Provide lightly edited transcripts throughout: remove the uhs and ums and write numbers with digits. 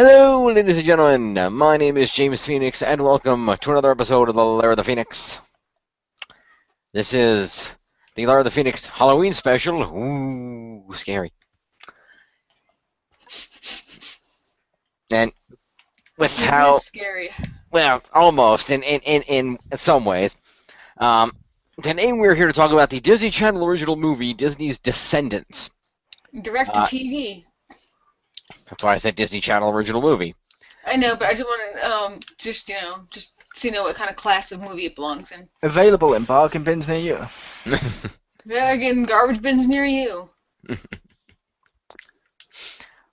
Hello, ladies and gentlemen. My name is James Phoenix, and welcome to another episode of the Lair of the Phoenix. This is the Lair of the Phoenix Halloween special. Ooh, scary. And with how, scary. well, almost in some ways. Today we're here to talk about the Disney Channel original movie, Disney's Descendants. Direct to TV. That's why I said Disney Channel original movie. I know, but I just want to, just so you know what kind of class of movie it belongs in. Available in bargain bins near you. Yeah, again, garbage bins near you.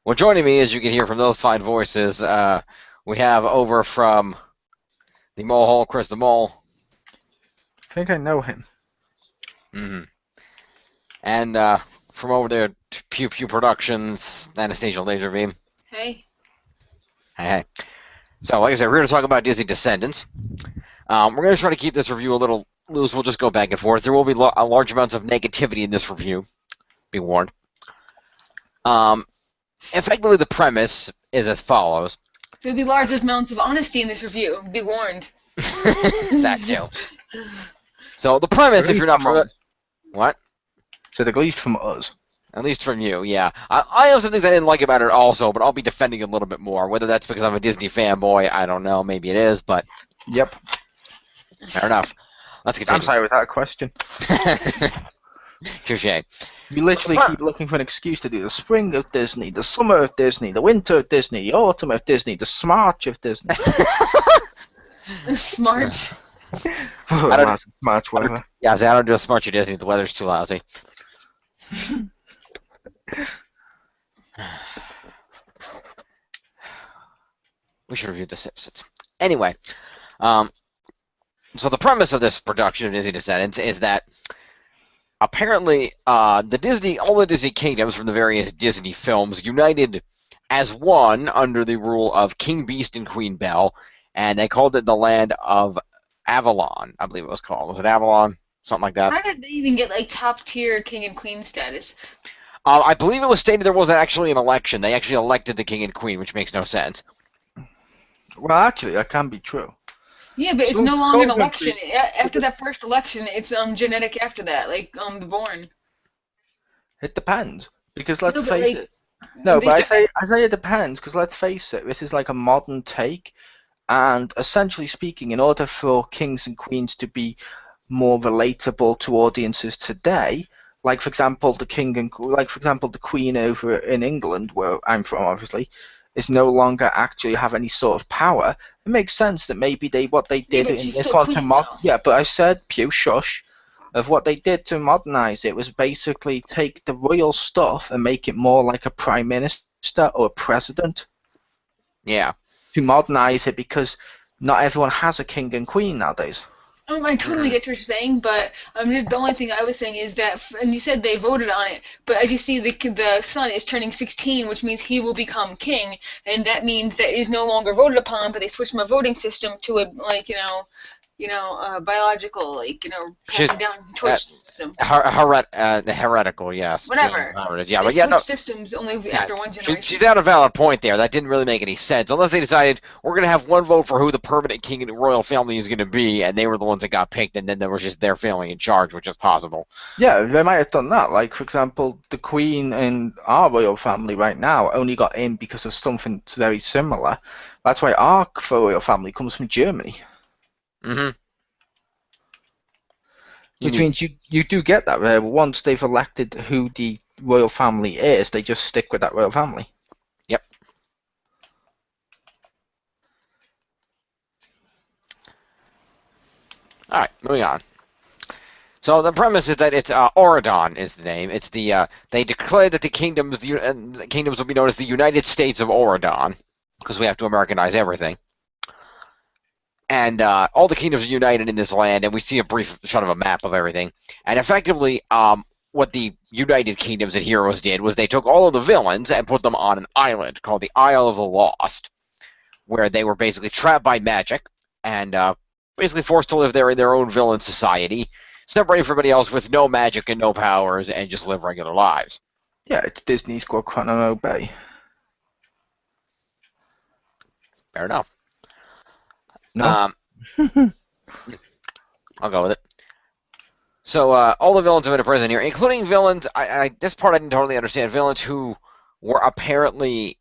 Well, joining me, as you can hear from those fine voices, we have over from the Mole Hole, Chris the Mole. I think I know him. Mm-hmm. And from over there, Pew Pew Productions, Anastasia Lazerbeam. Hey. Hey. So, like I said, we're going to talk about Disney Descendants. We're going to try to keep this review a little loose. We'll just go back and forth. There will be large amounts of negativity in this review. Be warned. Effectively, the premise is as follows. There'll be large amounts of honesty in this review. Be warned. That too. So, the premise, if you're not familiar... What? So at least from us. At least from you, yeah. I have some things I didn't like about it also, but I'll be defending it a little bit more. Whether that's because I'm a Disney fanboy, I don't know. Maybe it is, but... Yep. Fair enough. Let's continue. I'm sorry, was that a question? Touché. You literally keep looking for an excuse to do the spring of Disney, the summer of Disney, the winter of Disney, the autumn of Disney, the smarch of Disney. Smart. March, whatever. Yeah, I don't do a smart of Disney. The weather's too lousy. We should review The Simpsons. Anyway, so the premise of this production of Disney Descendants is that apparently all the Disney kingdoms from the various Disney films united as one under the rule of King Beast and Queen Belle, and they called it the land of Avalon, I believe it was called. Was it Avalon? Something like that. How did they even get like top tier king and queen status? I believe it was stated there wasn't actually an election. They actually elected the king and queen, which makes no sense. Well, actually, that can be true. Yeah, but it's no longer an election. After that first election, it's genetic after that, like the born. It depends, because let's No, but, face like, it. No, but I say it depends, because let's face it, this is like a modern take, and essentially speaking, in order for kings and queens to be more relatable to audiences today, like for example the Queen over in England, where I'm from, obviously, is no longer actually have any sort of power. It makes sense that maybe what they did in this one but I said pew shush of what they did to modernize it was basically take the royal stuff and make it more like a prime minister or a president. Yeah. To modernize it, because not everyone has a king and queen nowadays. I totally get what you're saying, but the only thing I was saying is that, and you said they voted on it, but as you see, the son is turning 16, which means he will become king, and that means that it is no longer voted upon, but they switched from a voting system to a, biological, passing down torch system. Heretical, yes. Whatever. Yeah, they but yeah, switch systems only after one generation. She's got a valid point there. That didn't really make any sense, unless they decided we're going to have one vote for who the permanent king of the royal family is going to be, and they were the ones that got picked, and then there was just their family in charge, which is possible. Yeah, they might have done that. Like, for example, the queen in our royal family right now only got in because of something very similar. That's why our royal family comes from Germany. Mm-hmm. Which means you do get that where once they've elected who the royal family is, they just stick with that royal family. Yep. All right, moving on. So the premise is that it's Oregon is the name. It's the they declared that the kingdoms will be known as the United States of Oregon, because we have to Americanize everything. And all the kingdoms are united in this land, and we see a brief shot of a map of everything. And effectively, what the United Kingdoms and heroes did was they took all of the villains and put them on an island called the Isle of the Lost, where they were basically trapped by magic and basically forced to live there in their own villain society, separated from everybody else with no magic and no powers, and just live regular lives. Yeah, it's Disney's Guantanamo Bay. Fair enough. No. I'll go with it. So all the villains have been in prison here, including villains. This part I didn't totally understand. Villains who were apparently,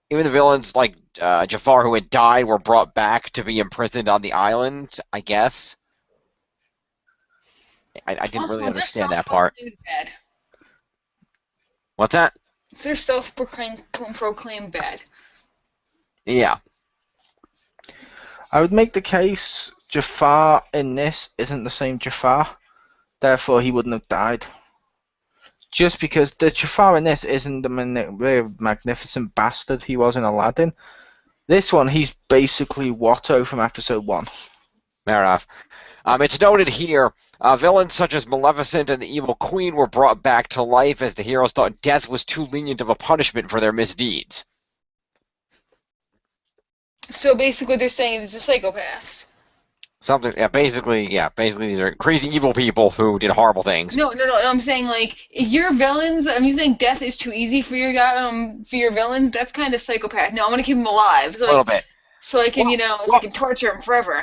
even the villains like Jafar who had died were brought back to be imprisoned on the island. I guess. I didn't really understand that part. Bad. What's that? They're self-proclaimed bad. Yeah. I would make the case Jafar in this isn't the same Jafar, therefore he wouldn't have died. Just because the Jafar in this isn't the magnificent bastard he was in Aladdin. This one, he's basically Watto from episode 1. Fair enough. It's noted here, villains such as Maleficent and the Evil Queen were brought back to life as the heroes thought death was too lenient of a punishment for their misdeeds. So basically they're saying these are psychopaths. Something, basically these are crazy evil people who did horrible things. No, I'm saying, like, if your villains, you think death is too easy for your villains, that's kind of psychopath. No, I'm gonna keep them alive. So A little bit. So I can, so I can torture them forever.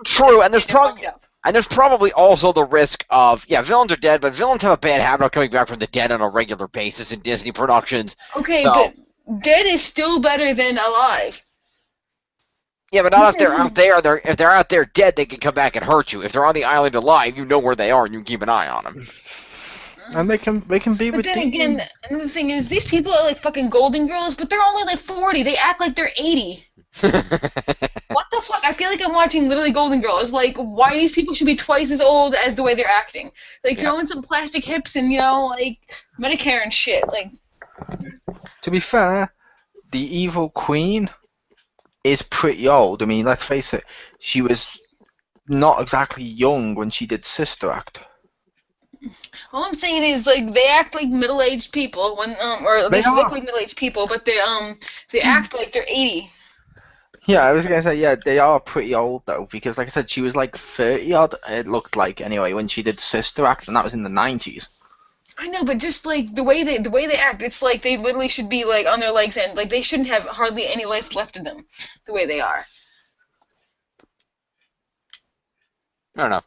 True, and there's probably also the risk of, villains are dead, but villains have a bad habit of coming back from the dead on a regular basis in Disney productions. Okay, so. But dead is still better than alive. Yeah, but not if they're out there. If they're out there dead, they can come back and hurt you. If they're on the island alive, you know where they are and you can keep an eye on them. And they can be But redeemed. then again, another thing is, these people are like fucking Golden Girls, but they're only like 40. They act like they're 80. What the fuck? I feel like I'm watching literally Golden Girls. Like, why these people should be twice as old as the way they're acting? Like, throwing some plastic hips and, like, Medicare and shit. Like, to be fair, the Evil Queen is pretty old. I mean, let's face it, she was not exactly young when she did Sister Act. All I'm saying is, like, they act like middle-aged people when, or at least look like middle-aged people, but they act like they're 80. Yeah, I was gonna say, yeah, they are pretty old though, because like I said, she was like 30 odd. It looked like anyway when she did Sister Act, and that was in the 90s. I know, but just like the way they act, it's like they literally should be like on their legs and like they shouldn't have hardly any life left in them, the way they are. I don't know.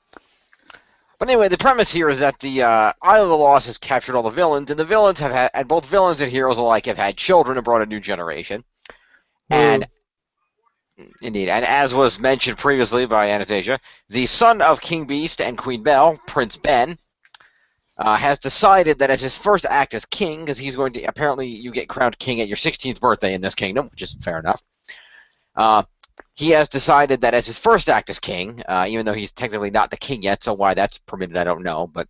But anyway, the premise here is that the Isle of the Lost has captured all the villains, and the villains have had, and both villains and heroes alike have had children and brought a new generation. And indeed, and as was mentioned previously by Anastasia, the son of King Beast and Queen Belle, Prince Ben, has decided that as his first act as king, because he's going to, apparently you get crowned king at your 16th birthday in this kingdom, which is fair enough. He has decided that as his first act as king, even though he's technically not the king yet, so why that's permitted I don't know, but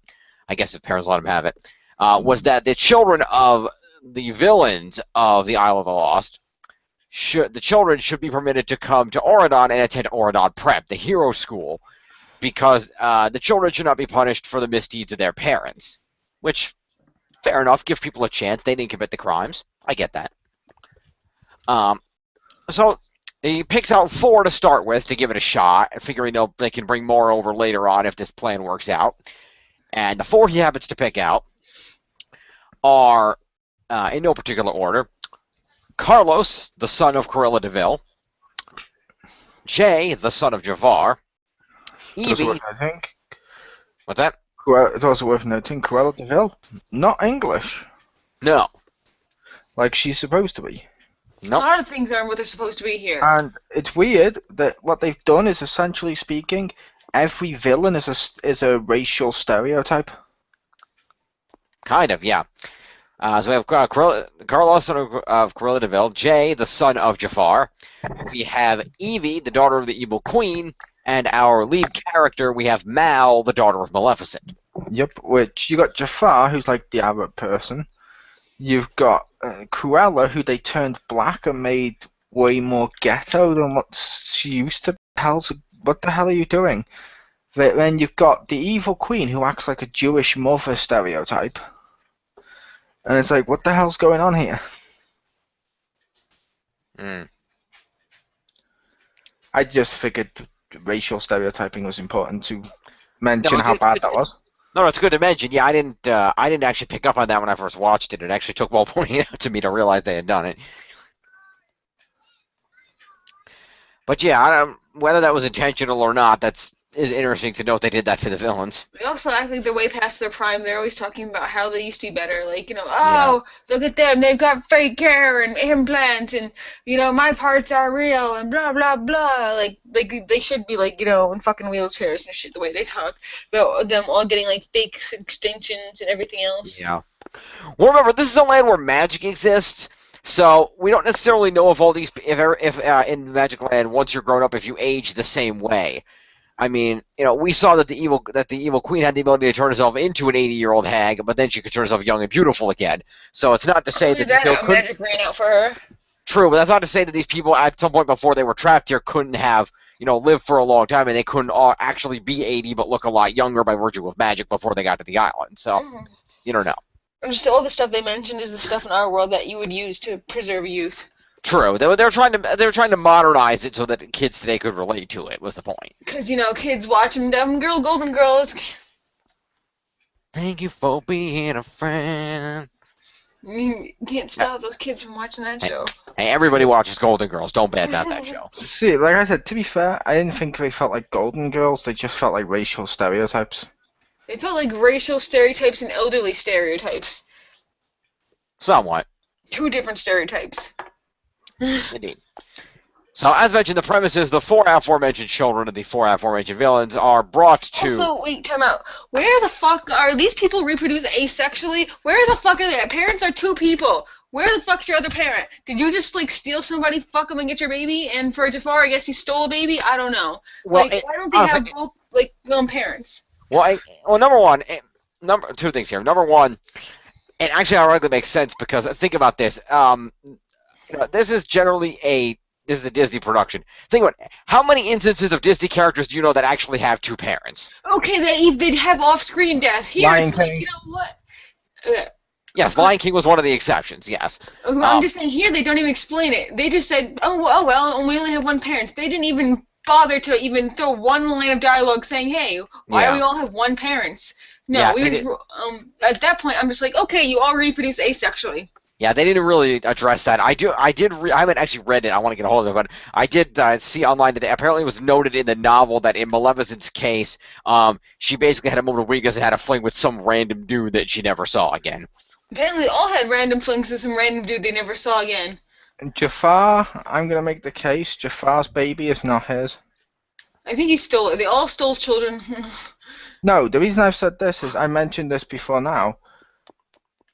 I guess his parents let him have it, was that the children of the villains of the Isle of the Lost, the children should be permitted to come to Auradon and attend Auradon Prep, the hero school, because the children should not be punished for the misdeeds of their parents. Which, fair enough, give people a chance. They didn't commit the crimes. I get that. So he picks out 4 to start with to give it a shot, figuring they can bring more over later on if this plan works out. And the 4 he happens to pick out are, in no particular order, Carlos, the son of Cruella de Vil, Jay, the son of Jafar, Evie. What's that? It's also worth noting, Cruella de Vil, not English. No. Like she's supposed to be. Nope. A lot of things aren't what they're supposed to be here. And it's weird that what they've done is, essentially speaking, every villain is a racial stereotype. Kind of, yeah. So we have Carlos, son of Cruella de Vil, Jay, the son of Jafar. We have Evie, the daughter of the Evil Queen, and our lead character, we have Mal, the daughter of Maleficent. Yep, which you got Jafar, who's like the Arab person. You've got Cruella, who they turned black and made way more ghetto than what she used to. What the hell are you doing? Then you've got the Evil Queen, who acts like a Jewish mother stereotype. And it's like, what the hell's going on here? I just figured racial stereotyping was important to mention how bad that was. No, it's good to mention. Yeah, I didn't actually pick up on that when I first watched it. It actually took while pointing it out to me to realize they had done it. But yeah, I don't, whether that was intentional or not, is interesting to note they did that to the villains. They also act like they're way past their prime. They're always talking about how they used to be better. Like, Yeah. oh, look at them. They've got fake hair and implants and, my parts are real and blah, blah, blah. Like they should be, like, in fucking wheelchairs and shit the way they talk about them all getting, like, fake extensions and everything else. Yeah. Well, remember, this is a land where magic exists, so we don't necessarily know if all these, if in Magic Land, once you're grown up, if you age the same way. I mean, we saw that the evil queen had the ability to turn herself into an 80-year-old hag, but then she could turn herself young and beautiful again. So it's not to say that magic ran out for her. True, but that's not to say that these people at some point before they were trapped here couldn't have, lived for a long time, and they couldn't actually be 80 but look a lot younger by virtue of magic before they got to the island. So you don't know. Just all the stuff they mentioned is the stuff in our world that you would use to preserve youth. True. They're trying to modernize it so that kids today could relate to it. Was the point? Because kids watching Dumb Girl, Golden Girls. Thank you for being a friend. You can't stop those kids from watching that show. Hey, everybody watches Golden Girls. Don't bad mouth that show. See, like I said, to be fair, I didn't think they felt like Golden Girls. They just felt like racial stereotypes. They felt like racial stereotypes and elderly stereotypes. Somewhat. Two different stereotypes. Indeed. So, as mentioned, the premise is the four aforementioned children of the four aforementioned villains are brought to... Also, wait, time out. Where the fuck are these people reproduce asexually? Where the fuck are they? Parents are two people. Where the fuck's your other parent? Did you just, steal somebody, fuck them, and get your baby? And for Jafar, I guess he stole a baby? I don't know. Well, why don't they have both, parents? Well, two things here. Number one, it actually ironically makes sense because think about this. This is generally this is a Disney production. Think about it. How many instances of Disney characters do you know that actually have two parents? Okay, they'd have off-screen death. Here, Lion it's King. you know what? Yes, Lion King was one of the exceptions, yes. I'm just saying here they don't even explain it. They just said, oh well, we only have one parent. They didn't even bother to even throw one line of dialogue saying, hey, why do we all have one parent? No, at that point I'm just like, okay, you all reproduce asexually. Yeah, they didn't really address that. I haven't actually read it. I want to get a hold of it, but I did see online that apparently it was noted in the novel that in Maleficent's case, she basically had a moment of weakness and had a fling with some random dude that she never saw again. Apparently, they all had random flings with some random dude they never saw again. And Jafar, I'm gonna make the case. Jafar's baby is not his. I think he stole it. They all stole children. No, the reason I've said this is I mentioned this before now.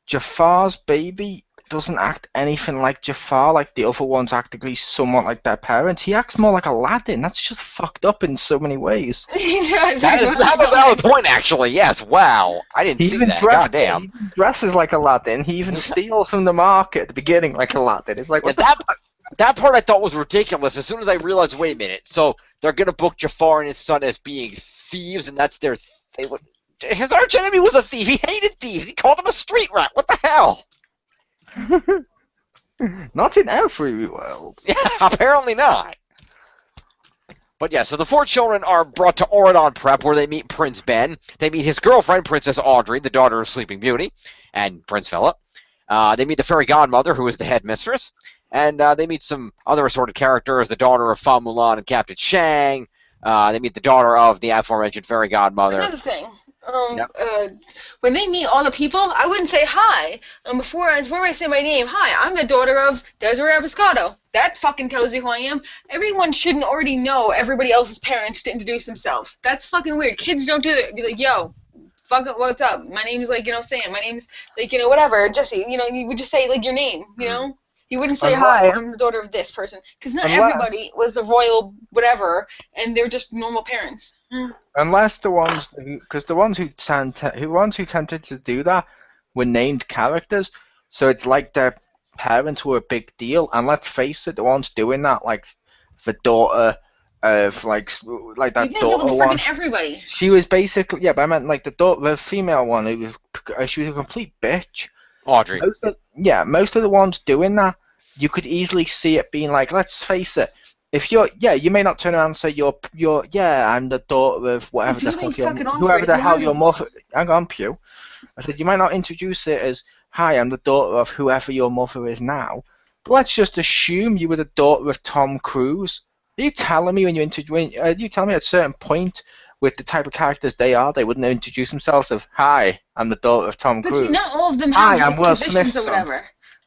Jafar's baby doesn't act anything like Jafar, like the other ones act at least somewhat like their parents. He acts more like Aladdin. That's just fucked up in so many ways. He does. That's a valid point, actually. Yes, wow. I didn't see that. Goddamn. He even dresses like Aladdin. He even steals from the market at the beginning like Aladdin. It's like, what the fuck? That part I thought was ridiculous. As soon as I realized, wait a minute, so they're going to book Jafar and his son as being thieves, and that's their... His arch enemy was a thief. He hated thieves. He called him a street rat. What the hell? Not in every world. Yeah, apparently not. But yeah, so the four children are brought to Auradon Prep, where they meet Prince Ben. They meet his girlfriend, Princess Audrey, the daughter of Sleeping Beauty, and Prince Philip. They meet the fairy godmother, who is the headmistress. And they meet some other assorted characters, the daughter of Fa Mulan and Captain Shang. They meet the daughter of the aforementioned fairy godmother. Another thing. When they meet all the people, I wouldn't say hi. Before I say my name, hi, I'm the daughter of Desiree Abiscado. That fucking tells you who I am. Everyone shouldn't already know everybody else's parents to introduce themselves. That's fucking weird. Kids don't do that. Be like, yo, fuck it, what's up? My name's Sam. My name's whatever, Jesse. You would just say your name. You wouldn't say, hi, I'm the daughter of this person. Because not everybody was a royal whatever, and they're just normal parents. Unless the ones who tended to do that were named characters, so it's like their parents were a big deal. And let's face it, the ones doing that, like the daughter of like that daughter one, everybody. She was basically but I meant the female one who was she was a complete bitch. Audrey. Most of the ones doing that, you could easily see it being like, let's face it, if you may not turn around and say I'm the daughter of whatever the hell your mother. Hang on, Pew. I said you might not introduce it as, hi, I'm the daughter of whoever your mother is now. But let's just assume you were the daughter of Tom Cruise. Are you telling me you tell me at a certain point with the type of characters they are, they wouldn't introduce themselves of, "Hi, I'm the daughter of Tom But Cruise." see, not all of them "Hi, have I'm like, Will positions Smith's or son." whatever.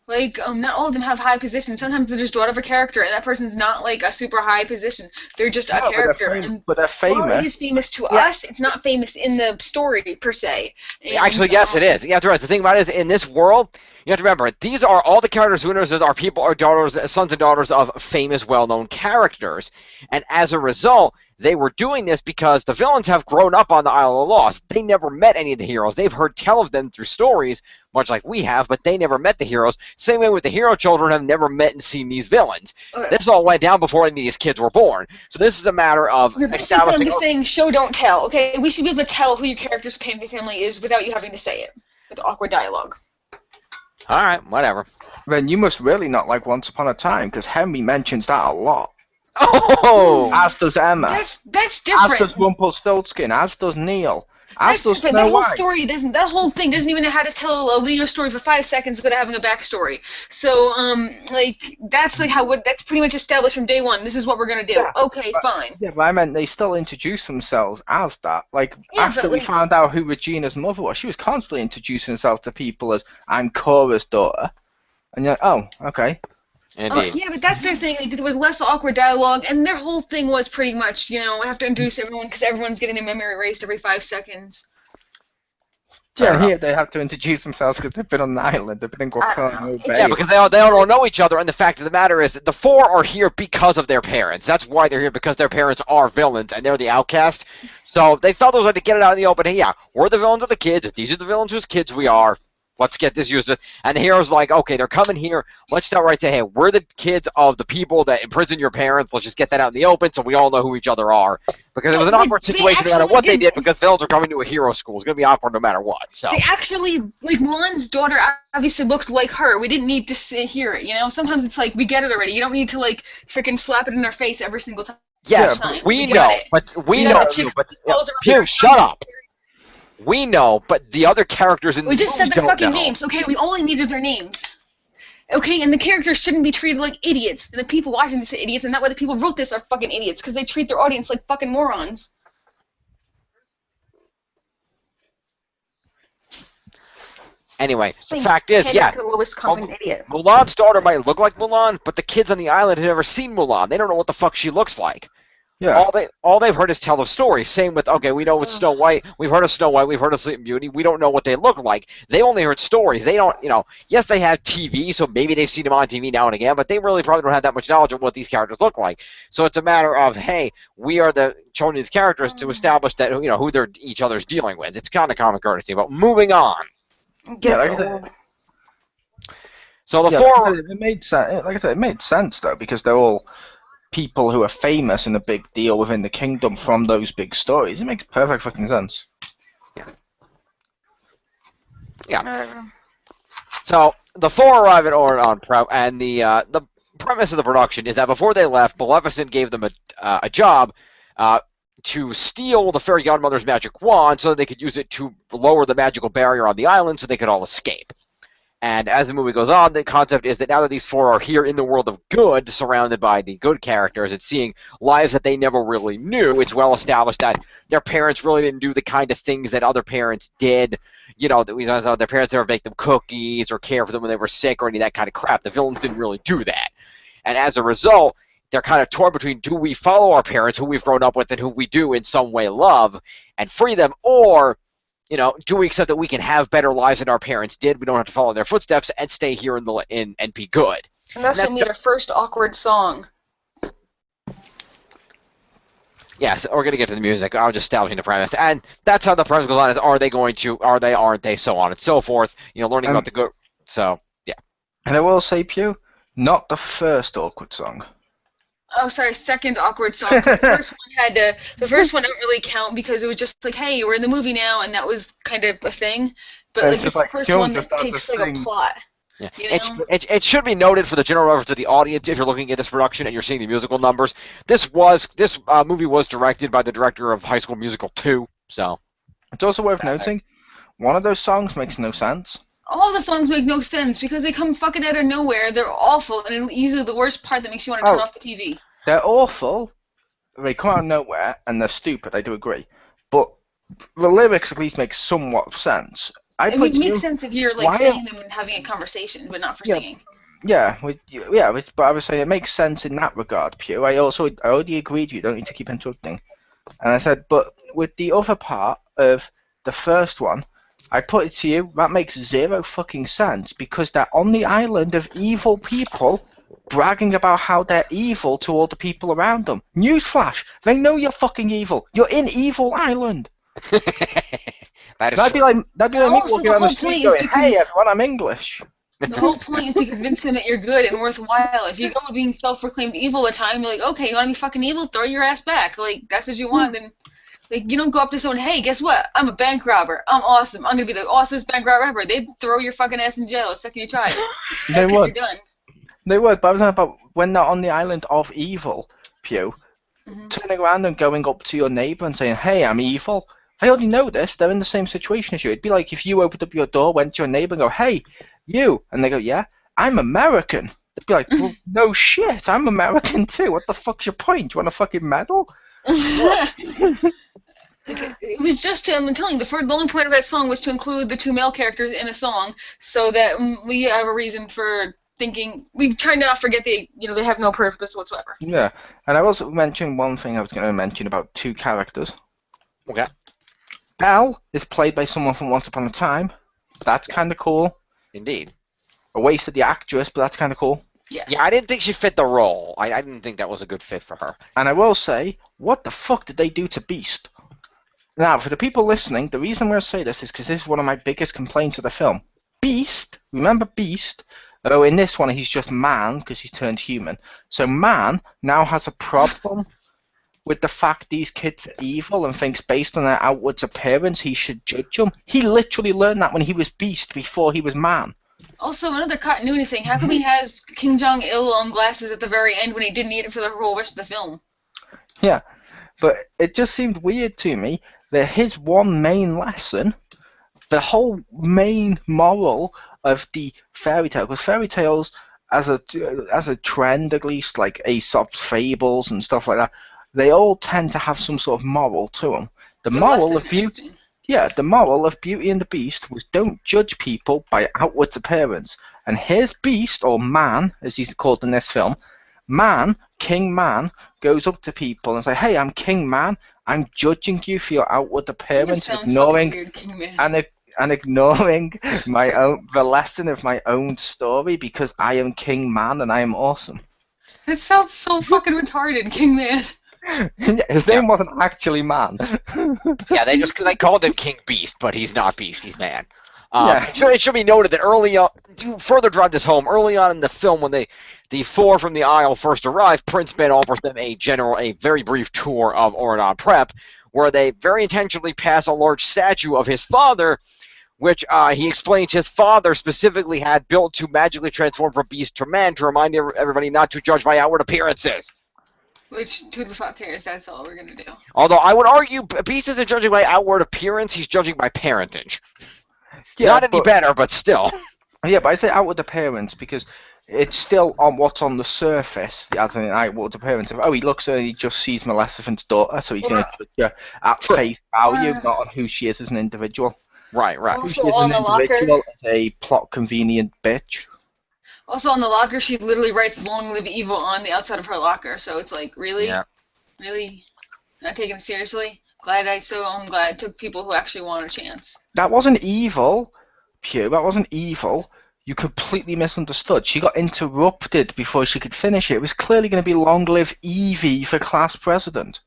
Like, not all of them have high positions. Sometimes they're just whatever character, and that person's not like a super high position. They're just a No, character. And but they're while it famous. is famous to Yeah. us, it's not famous in the story per se. And, Actually, yes, it is. You have to realize the thing about it is in this world, you have to remember these are all the characters who knows are people or daughters, sons and daughters of famous, well-known characters, and as a result, they were doing this because the villains have grown up on the Isle of Lost. They never met any of the heroes. They've heard tell of them through stories, much like we have, but they never met the heroes. Same way with the hero children have never met and seen these villains. This all went down before any of these kids were born. So this is a matter of basically, I'm just saying, show don't tell. Okay, we should be able to tell who your character's family is without you having to say it with awkward dialogue. All right, whatever. Then you must really not like Once Upon a Time, because Henry mentions that a lot. Oh, As does Emma. That's different. As does Rumpelstiltskin. As does Neil. As does That Snow whole White. story doesn't. That whole thing doesn't even know how to tell a linear story for 5 seconds without having a backstory. So, that's like that's pretty much established from day one. This is what we're gonna do. Yeah, Okay, fine. Yeah, but I meant they still introduce themselves as that. Like, Yeah, after but, we like- found out who Regina's mother was, she was constantly introducing herself to people as, "I'm Cora's daughter." And you're like, oh, okay. indeed. Yeah, but that's their thing. They did it with less awkward dialogue, and their whole thing was pretty much, I have to introduce everyone because everyone's getting their memory erased every 5 seconds. Yeah, here they have to introduce themselves because they've been on the island. They've been in Guantanamo Bay. Yeah, because they all don't know each other, and the fact of the matter is that the four are here because of their parents. That's why they're here, because their parents are villains, and they're the outcast. So they felt it was like to get it out in the open. Hey, yeah, we're the villains of the kids. If these are the villains whose kids we are, let's get this used. And the hero's like, okay, they're coming here. Let's start right to, hey, we're the kids of the people that imprison your parents. Let's just get that out in the open so we all know who each other are. Because it was an awkward situation no matter what they did, because villains are coming to a hero school. It's going to be awkward no matter what. So They actually, like, Mulan's daughter obviously looked like her. We didn't need to hear it, Sometimes it's like, we get it already. You don't need to, like, freaking slap it in their face every single time. yes, Fine, we got know, it. but we You know. know, the chicks But with the clothes around Pew, their- shut up. We know, but the other characters in the We just movie said their don't fucking know. names, okay? We only needed their names. Okay, and the characters shouldn't be treated like idiots. And the people watching this are idiots, and that way the people who wrote this are fucking idiots, because they treat their audience like fucking morons. Anyway, the Saying fact is, head yeah, to the lowest common idiot. Mulan's daughter might look like Mulan, but the kids on the island have never seen Mulan. They don't know what the fuck she looks like. Yeah. All they've heard is tell of stories. Same with, okay, we know with Snow White. We've heard of Snow White. We've heard of Sleeping Beauty. We don't know what they look like. They only heard stories. They don't, yes, they have TV, so maybe they've seen them on TV now and again, but they really probably don't have that much knowledge of what these characters look like. So it's a matter of, hey, we are the showing these characters to establish that, who they're each other's dealing with. It's kind of common courtesy. But moving on. Yeah, like I said, So the yeah, four. it made sense. Like I said, it made sense though, because they're all people who are famous and a big deal within the kingdom from those big stories. It makes perfect fucking sense. Yeah. So the four arrive at Oridon Prep, and the premise of the production is that before they left, Maleficent gave them a job to steal the fairy godmother's magic wand so that they could use it to lower the magical barrier on the island so they could all escape. And as the movie goes on, the concept is that now that these four are here in the world of good, surrounded by the good characters and seeing lives that they never really knew, it's well established that their parents really didn't do the kind of things that other parents did. That we know their parents never make them cookies or care for them when they were sick or any of that kind of crap. The villains didn't really do that. And as a result, they're kind of torn between, do we follow our parents, who we've grown up with and who we do in some way love, and free them, or do we accept that we can have better lives than our parents did? We don't have to follow in their footsteps and stay here and be good. And that's when we had our first awkward song. Yes, we're going to get to the music. I was just establishing the premise. And that's how the premise goes on, is are they going to, are they, aren't they, so on and so forth. Learning about the good. So, yeah. And I will say, Pew, not the first awkward song. Oh, sorry, second awkward song. The first one didn't really count because it was just like, hey, we're in the movie now, and that was kind of a thing. But It's it's just the like, first Joan one that just has takes to like a sing. plot. Yeah. You know? It should be noted for the general reference to the audience, if you're looking at this production and you're seeing the musical numbers, this movie was directed by the director of High School Musical 2, so. It's also worth noting, one of those songs makes no sense. All the songs make no sense because they come fucking out of nowhere. They're awful, and usually the worst part that makes you want to turn off the TV. They're awful. They come out of nowhere and they're stupid. I do agree, but the lyrics at least make somewhat sense. It would make sense if you're like saying them and having a conversation, but not for singing. Yeah, but I was saying it makes sense in that regard, Pew. I already agreed you don't need to keep interrupting. And I said, but with the other part of the first one, I put it to you, that makes zero fucking sense because they're on the island of evil people bragging about how they're evil to all the people around them. Newsflash, they know you're fucking evil. You're in Evil Island. That'd be like me walking down the street going, hey everyone, I'm English. The whole point is to convince him that you're good and worthwhile. If you go being self-proclaimed evil a time, you're like, okay, you want to be fucking evil? Throw your ass back. Like, that's what you want. Then, like, you don't go up to someone, hey, guess what? I'm a bank robber. I'm awesome. I'm going to be the awesomest bank robber ever. They'd throw your fucking ass in jail the second you try it. They would. You're done. They would, but I was talking about when they're on the island of evil, Pew, turning around and going up to your neighbour and saying, hey, I'm evil. They already know this. They're in the same situation as you. It'd be like if you opened up your door, went to your neighbour and go, hey, you. And they go, yeah, I'm American. They'd be like, well, no shit, I'm American too. What the fuck's your point? Do you want a fucking medal? It was just, I'm telling you, the only point of that song was to include the two male characters in a song so that we have a reason for thinking, we try to not forget they have no purpose whatsoever. Yeah, and I also mentioned one thing I was going to mention about two characters. Okay. Belle is played by someone from Once Upon a Time, but that's kind of cool. Indeed. A waste of the actress, but that's kind of cool. Yes. Yeah, I didn't think she fit the role. I didn't think that was a good fit for her. And I will say, what the fuck did they do to Beast? Now, for the people listening, the reason I'm going to say this is because this is one of my biggest complaints of the film. Beast, remember Beast? Oh, in this one, he's just man because he's turned human. So man now has a problem with the fact these kids are evil and thinks based on their outwards appearance he should judge them. He literally learned that when he was Beast before he was man. Also, another continuity thing. How come he has King Jong-il on glasses at the very end when he didn't need it for the whole rest of the film? Yeah, but it just seemed weird to me that his one main lesson, the whole main moral of the fairy tale, because fairy tales, as a trend at least, like Aesop's fables and stuff like that, they all tend to have some sort of moral to them. The moral of Beauty and the Beast was don't judge people by outwards appearance. And here's Beast, or Man, as he's called in this film. Man, King Man, goes up to people and say, hey, I'm King Man. I'm judging you for your outward appearance, ignoring weird, King Man. and ignoring the lesson of my own story because I am King Man and I am awesome. That sounds so fucking retarded, King Man. His name wasn't actually Man. Yeah, they called him King Beast, but he's not Beast, he's Man. It should be noted that early on, to further drive this home, early on in the film when the four from the Isle first arrive, Prince Ben offers them a very brief tour of Oradon Prep, where they very intentionally pass a large statue of his father, which he explains his father specifically had built to magically transform from beast to man to remind everybody not to judge by outward appearances. Which, who the fuck cares? That's all we're gonna do. Although I would argue Beast isn't judging by outward appearance, he's judging by parentage. Yeah, not any better, but still. Yeah, but I say outward appearance because it's still on what's on the surface, as an outward appearance of, he looks and he just sees Maleficent's daughter, so he's going to judge her at face value, not on who she is as an individual. Right. Also who she is as an individual as a plot-convenient bitch. Also on the locker, she literally writes "Long Live Evil" on the outside of her locker, so it's like, really? Yeah. Really? Not taking it seriously? I'm glad it took people who actually want a chance. That wasn't evil, Pew. That wasn't evil. You completely misunderstood. She got interrupted before she could finish it. It was clearly going to be "Long Live Evie" for class president.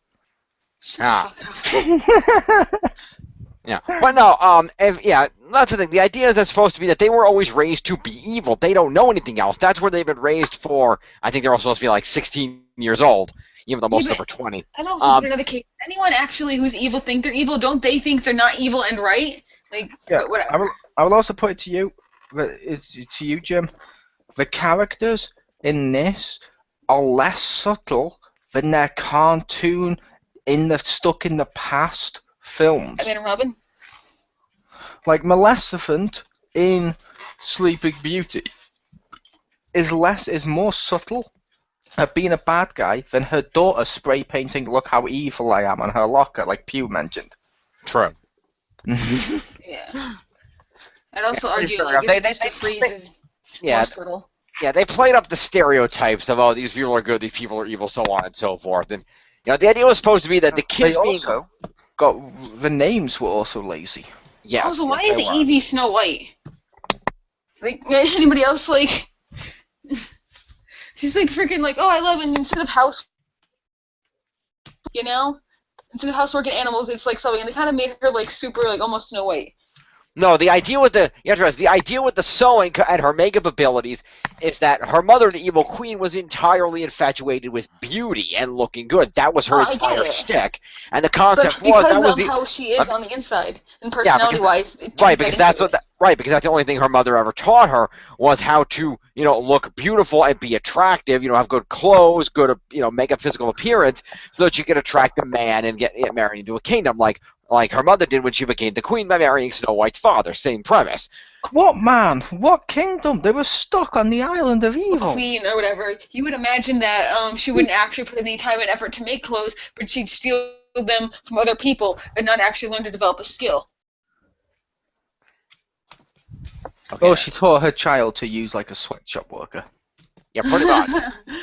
Yeah, but no, that's the thing. The idea is that's supposed to be that they were always raised to be evil. They don't know anything else. That's where they've been raised for. I think they're all supposed to be like 16 years old, even though most of them are 20. And also, in another case, anyone actually who's evil think they're evil? Don't they think they're not evil and right? Like, yeah, whatever. I will also put it to you, Jim. The characters in this are less subtle than their cartoon stuck in the past films. Batman and Robin? Like Maleficent in Sleeping Beauty is more subtle at being a bad guy than her daughter spray painting "Look how evil I am" on her locker, like Pew mentioned. True. Yeah. I'd also argue, fair like, enough. Mr. Freeze is more subtle. Yeah, they played up the stereotypes of, oh, these people are good, these people are evil, so on and so forth. And the idea was supposed to be that the kids They being also got the names were also lazy. yes. Also, why yes, is Evie Snow White? Like, anybody else, like... She's like freaking like, oh, I love it, and instead of house... Instead of housework and animals, it's like sewing, and they kind of made her, like, super, like, almost Snow White. No, the idea with the sewing and her makeup abilities is that her mother, the evil queen, was entirely infatuated with beauty and looking good. That was her entire shtick. And the concept because of how she is on the inside and personality-wise. Because that's the only thing her mother ever taught her was how to, look beautiful and be attractive. Have good clothes, good, make a physical appearance, so that you could attract a man and get married into a kingdom, like her mother did when she became the queen by marrying Snow White's father. Same premise. What man? What kingdom? They were stuck on the island of evil. Queen or whatever. You would imagine that she wouldn't actually put any time and effort to make clothes, but she'd steal them from other people and not actually learn to develop a skill. Okay. Oh, she taught her child to use like a sweatshop worker. Yeah, pretty much.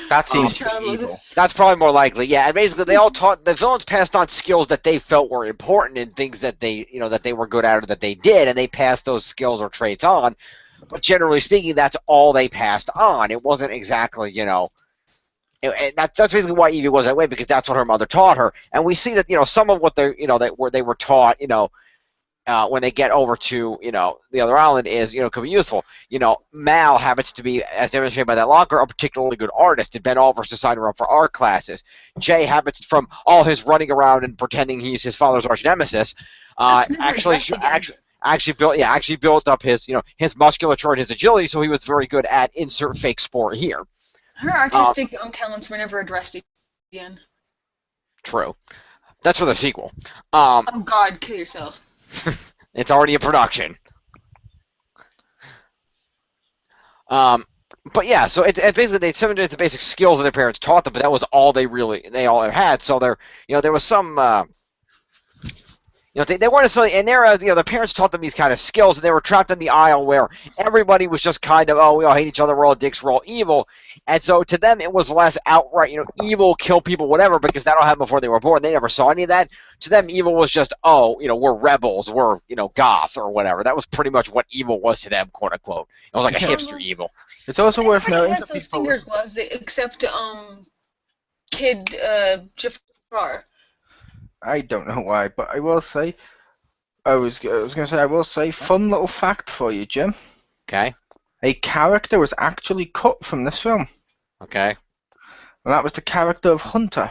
That seems pretty evil. That's probably more likely. Yeah, and basically the villains passed on skills that they felt were important and things that they, that they were good at or that they did, and they passed those skills or traits on. But generally speaking, that's all they passed on. It wasn't exactly, that's basically why Evie was that way, because that's what her mother taught her. And we see that, some of what they were taught, when they get over to, the other island is, could be useful. Mal happens to be, as demonstrated by that locker, a particularly good artist. And Ben Oliver signed her up for art classes. Jay happens, from all his running around and pretending he's his father's arch nemesis, actually built up his, his musculature and his agility, so he was very good at insert fake sport here. Her artistic talents were never addressed again. True. That's for the sequel. Oh God, kill yourself. It's already in production. But yeah, so it's basically they disseminated the basic skills that their parents taught them, but that was all they all had. So there was some, they weren't necessarily, and their parents taught them these kind of skills, and they were trapped on the isle where everybody was just kind of, oh, we all hate each other, we're all dicks, we're all evil. And so to them, it was less outright, evil, kill people, whatever, because that all happened before they were born. They never saw any of that. To them, evil was just, oh, we're rebels, we're, goth or whatever. That was pretty much what evil was to them, quote unquote. It was like a hipster evil. It's also worth noting that those finger gloves, except Kid Jafar. I don't know why, but I will say, I was going to say, I will say, fun little fact for you, Jim. Okay. A character was actually cut from this film. Okay. And that was the character of Hunter.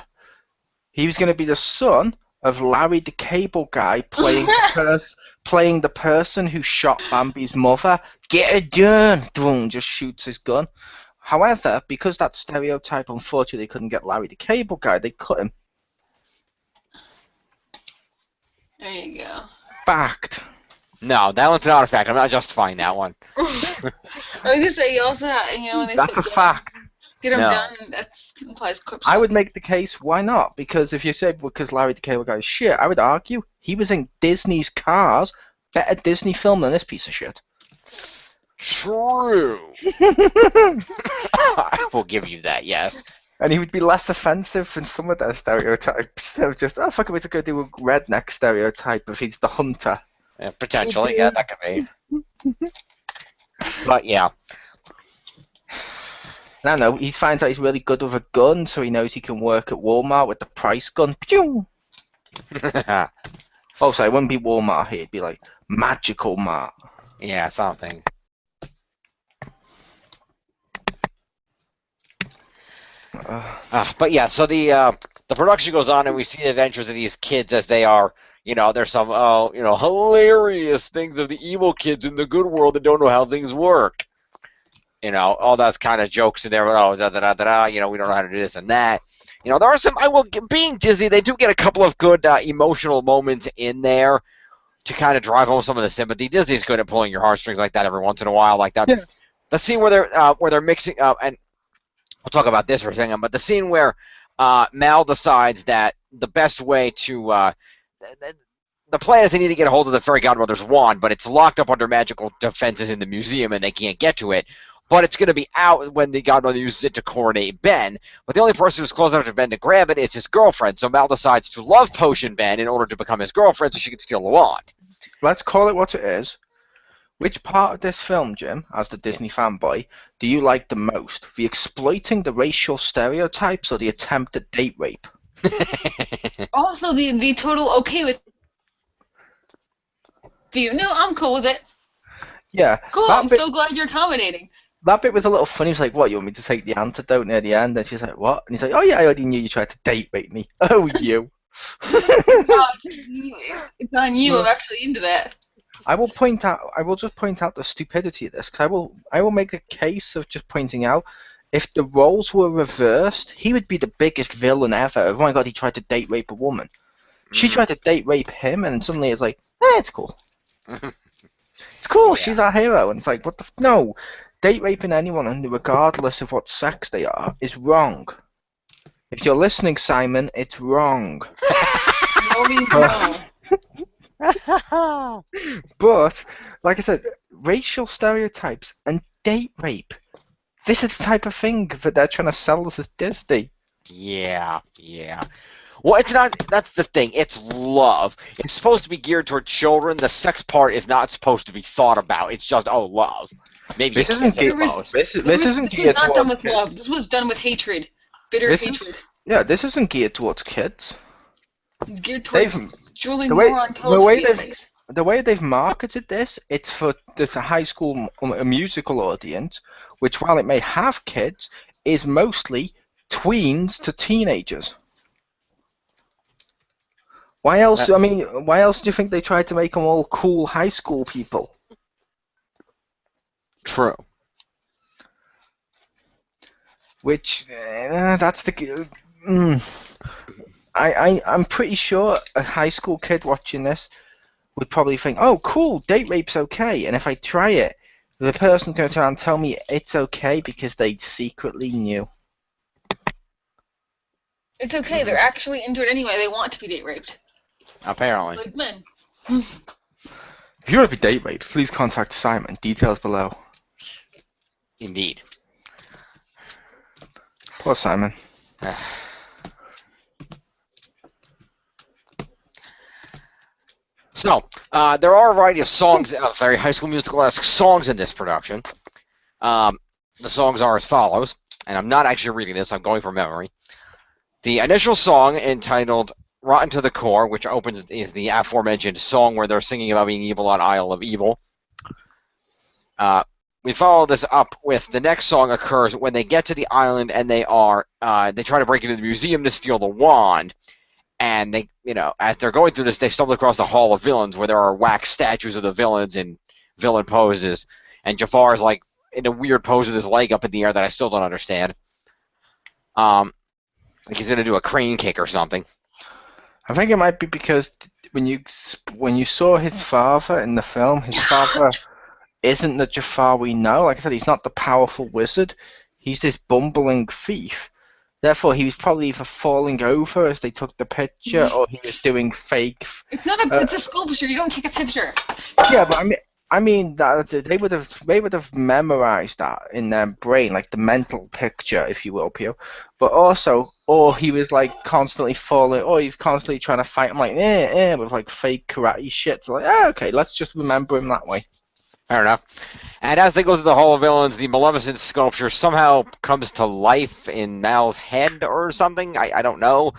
He was going to be the son of Larry the Cable Guy, playing the person who shot Bambi's mother. Get a gun! Boom, just shoots his gun. However, because that stereotype unfortunately couldn't get Larry the Cable Guy, they cut him. There you go. Fact. No, that one's not a fact. I'm not justifying that one. I was gonna say you also have, when they That's say a fact. Get him done. That implies corpse. I would make the case, why not? Because if you say because Larry the Cable Guy is shit, I would argue he was in Disney's Cars, better Disney film than this piece of shit. True. I will give you that. Yes. And he would be less offensive than some of their stereotypes. They're just, oh, fuck it, we're going to do a redneck stereotype if he's the hunter. Yeah, potentially, yeah, that could be. But, yeah. I don't know, he finds out he's really good with a gun, so he knows he can work at Walmart with the price gun. Pew! Oh, sorry, it wouldn't be Walmart here, it'd be like Magical Mart. Yeah, something. But yeah, so the production goes on, and we see the adventures of these kids as they are. There's some hilarious things of the evil kids in the good world that don't know how things work. All those kind of jokes in there. Oh, da da da da. We don't know how to do this and that. There are some. Being Disney, they do get a couple of good emotional moments in there to kind of drive home some of the sympathy. Disney's good at pulling your heartstrings like that every once in a while, like that. Yeah. The scene where they're mixing up and. we'll talk about this for a second, but the scene where Mal decides that the best way to the plan is they need to get a hold of the fairy godmother's wand, but it's locked up under magical defenses in the museum and they can't get to it. But it's going to be out when the godmother uses it to coronate Ben. But the only person who's close enough to Ben to grab it is his girlfriend. So Mal decides to love potion Ben in order to become his girlfriend so she can steal the wand. Let's call it what it is. Which part of this film, Jim, as the Disney fanboy, do you like the most? The exploiting the racial stereotypes or the attempt at date rape? Also, the total okay with you. No, I'm cool with it. Yeah. Cool, I'm so glad you're accommodating. That bit was a little funny. He was like, what, you want me to take the antidote near the end? And she's like, what? And he's like, oh yeah, I already knew you tried to date rape me. Oh, you. It's on you. I'm actually into that. I will just point out the stupidity of this, because I will make a case of just pointing out, if the roles were reversed, he would be the biggest villain ever. Oh my god, he tried to date rape a woman. She tried to date rape him, and suddenly it's like, it's cool. It's cool, yeah. She's our hero. And it's like, what the no. Date raping anyone, and regardless of what sex they are, is wrong. If you're listening, Simon, it's wrong. No means no. But, like I said, racial stereotypes and date rape. This is the type of thing that they're trying to sell us as Disney. Yeah. Well, it's not. That's the thing. It's love. It's supposed to be geared toward children. The sex part is not supposed to be thought about. It's just love. Maybe this isn't geared. This isn't geared not done with kids. love. This was done with hatred, bitter hatred. This isn't geared towards kids. It's geared towards drooling more on the way they've marketed this, it's for the high school musical audience, which, while it may have kids, is mostly tweens to teenagers. Why else? Why else do you think they tried to make them all cool high school people? True. Which that's the. I'm pretty sure a high school kid watching this would probably think, "Oh, cool, date rape's okay." And if I try it, the person's going to try and tell me it's okay because they secretly knew. It's okay. They're actually into it anyway. They want to be date raped. Apparently. Like men. If you want to be date raped, please contact Simon. Details below. Indeed. Poor Simon. So, there are a variety of songs, very High School Musical-esque songs in this production. The songs are as follows, and I'm not actually reading this, I'm going from memory. The initial song, entitled Rotten to the Core, which opens, is the aforementioned song where they're singing about being evil on Isle of Evil. We follow this up with the next song occurs when they get to the island and they try to break into the museum to steal the wand. And they, as they're going through this, they stumble across the Hall of Villains where there are wax statues of the villains in villain poses. And Jafar is like in a weird pose with his leg up in the air that I still don't understand. Like he's going to do a crane kick or something. I think it might be because when you saw his father in the film, his father isn't the Jafar we know. Like I said, he's not the powerful wizard. He's this bumbling thief. Therefore, he was probably either falling over as they took the picture, or he was doing fake. It's not it's a sculpture. You don't take a picture. Yeah, but I mean that they would have memorized that in their brain, like the mental picture, if you will, Pio. But also, or he was like constantly falling, or he's constantly trying to fight him like with like fake karate shit. So like, okay, let's just remember him that way. Fair enough. And as they go through the Hall of Villains, the Maleficent sculpture somehow comes to life in Mal's head or something. I don't know.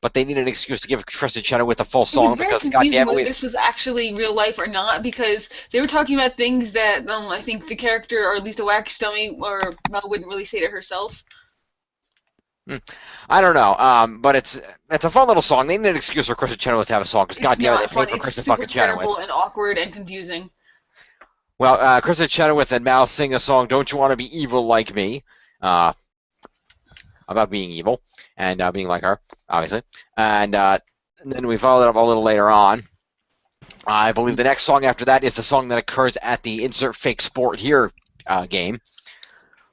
But they need an excuse to give Kristen Chenoweth a full song. It was very confusing whether this was actually real life or not, because they were talking about things that I think the character, or at least a wax dummy, or Mel wouldn't really say to herself. I don't know, but it's a fun little song. They need an excuse for Kristen Chenoweth to have a song, because goddamn, it's fun. It's super terrible and awkward and confusing. Well, Kristen Chenoweth and Mal sing a song, Don't You Want to Be Evil Like Me, about being evil, and being like her, obviously. And then we followed it up a little later on. I believe the next song after that is the song that occurs at the Insert Fake Sport Here game,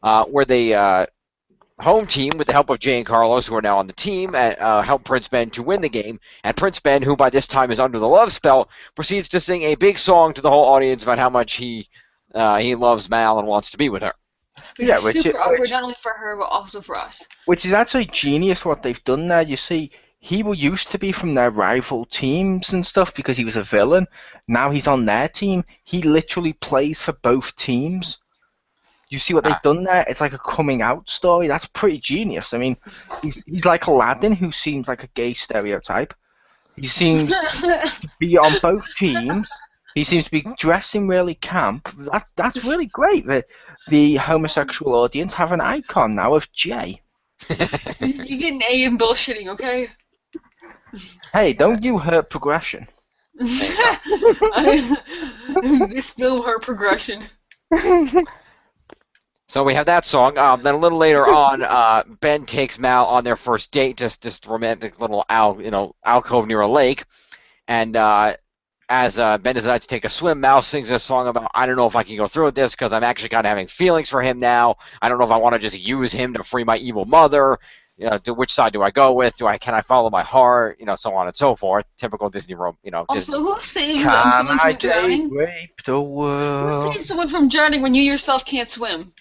where they home team, with the help of Jay and Carlos, who are now on the team, and help Prince Ben to win the game. And Prince Ben, who by this time is under the love spell, proceeds to sing a big song to the whole audience about how much he loves Mal and wants to be with her. Which is super awkward, not only for her, but also for us. Which is actually genius what they've done there. You see, he used to be from their rival teams and stuff because he was a villain. Now he's on their team. He literally plays for both teams. You see what they've done there? It's like a coming out story. That's pretty genius. I mean, he's like Aladdin, who seems like a gay stereotype. He seems to be on both teams. He seems to be dressing really camp. That's really great. The homosexual audience have an icon now of Jay. You get an A in bullshitting, okay? Hey, don't you hurt progression. This film hurt progression. So we have that song. Then a little later on, Ben takes Mal on their first date, just this romantic little alcove near a lake. And as Ben decides to take a swim, Mal sings a song about, I don't know if I can go through with this because I'm actually kind of having feelings for him now. I don't know if I want to just use him to free my evil mother. Which side do I go with? Can I follow my heart? So on and so forth. Typical Disney room. Also, Disney. Who saves someone from drowning? Rape the world. Who saves someone from drowning when you yourself can't swim?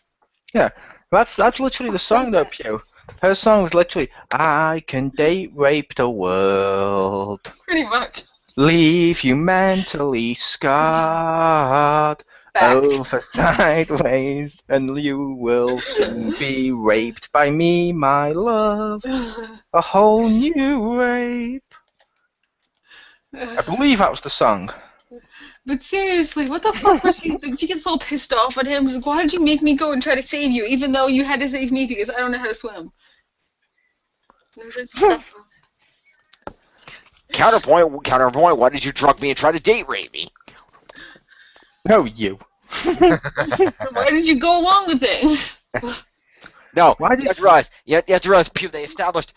Yeah, that's literally the song though, Pew. Her song was literally, I can date rape the world. Pretty much. Leave you mentally scarred. Over sideways, and you will soon be raped by me, my love. A whole new rape. I believe that was the song. But seriously, what the fuck was she? She gets so pissed off at him. She's like, why did you make me go and try to save you, even though you had to save me because I don't know how to swim? And I was like, what the fuck? Counterpoint, why did you drug me and try to date rape me? No, you. Why did you go along with it? No, you have to realize, Pew, they established